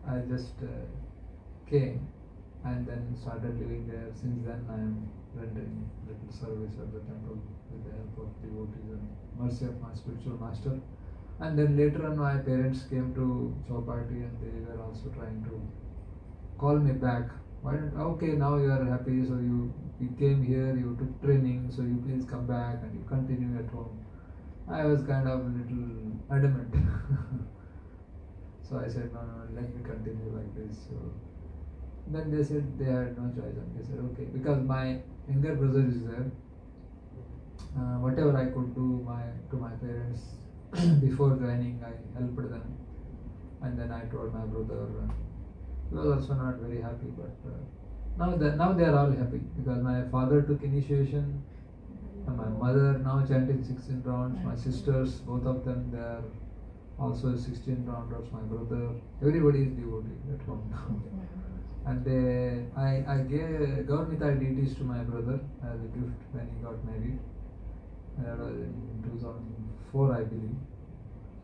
I just came and then started living there. Since then I am rendering little service at the temple with the help of devotees and mercy of my spiritual master. And then later on my parents came to Chowpatty and they were also trying to call me back. Okay, now you are happy, so you came here, you took training, so you please come back and you continue at home. I was kind of a little adamant. So I said, no, let me continue like this. So then they said they had no choice, and they said, okay, because my younger brother is there. Whatever I could do to my parents before joining, I helped them. And then I told my brother, he was also not very happy, but now they are all happy, because my father took initiation, and my mother now chanting 16 rounds, my sisters, both of them, they are also 16 rounders, my brother, everybody is devotee at home now. And I gave Gaurmita deities to my brother as a gift when he got married. That was in 2004, I believe.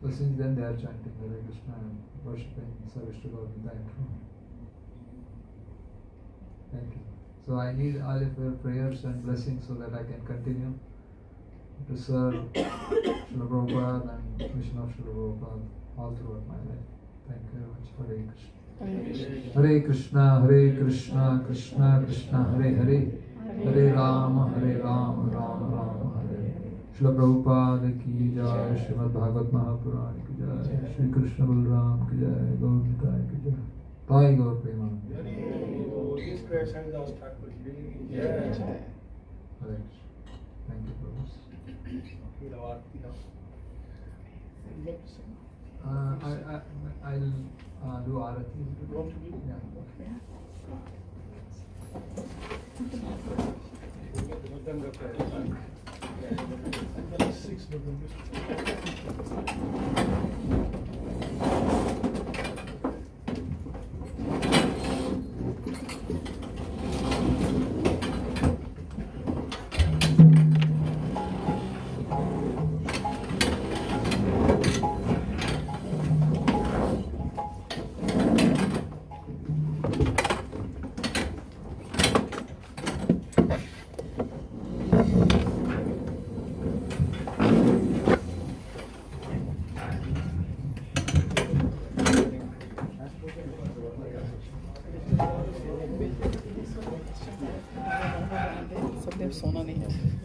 So since then they are chanting Hare Krishna and worshipping service to Gaurmita at home. Thank you. So I need all of your prayers and blessings so that I can continue to serve Srila Prabhupada and mission of Srila Prabhupada all throughout my life. Thank you very much. Hare Krishna. Hare Krishna, Hare Krishna, Krishna Krishna, Hare Hare, Hare Rama, Rama Rama, Hare. Srila Prabhupada ki jai, Srimad Bhagavad Mahapurana ki jai, Shri Krishna Balram ki jai, Gaurmita ki jai. Thai Gaur Premanand. Please pray Haridas Thakur Prabhu. Hare Krishna. Thank you, Prabhu. I'll do Arati. Yeah. सिर्फ सोना नहीं है.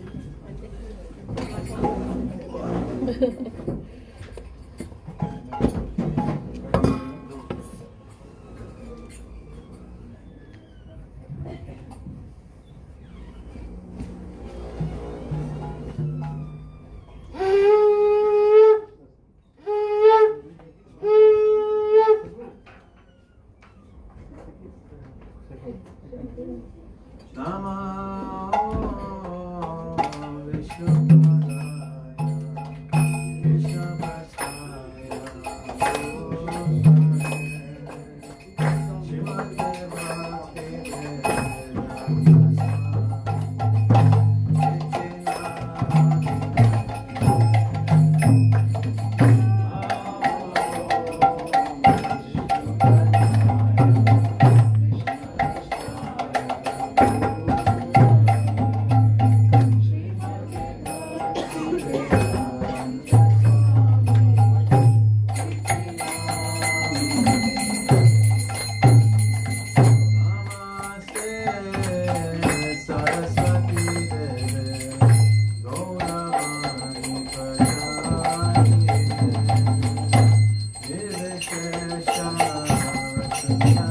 Krishna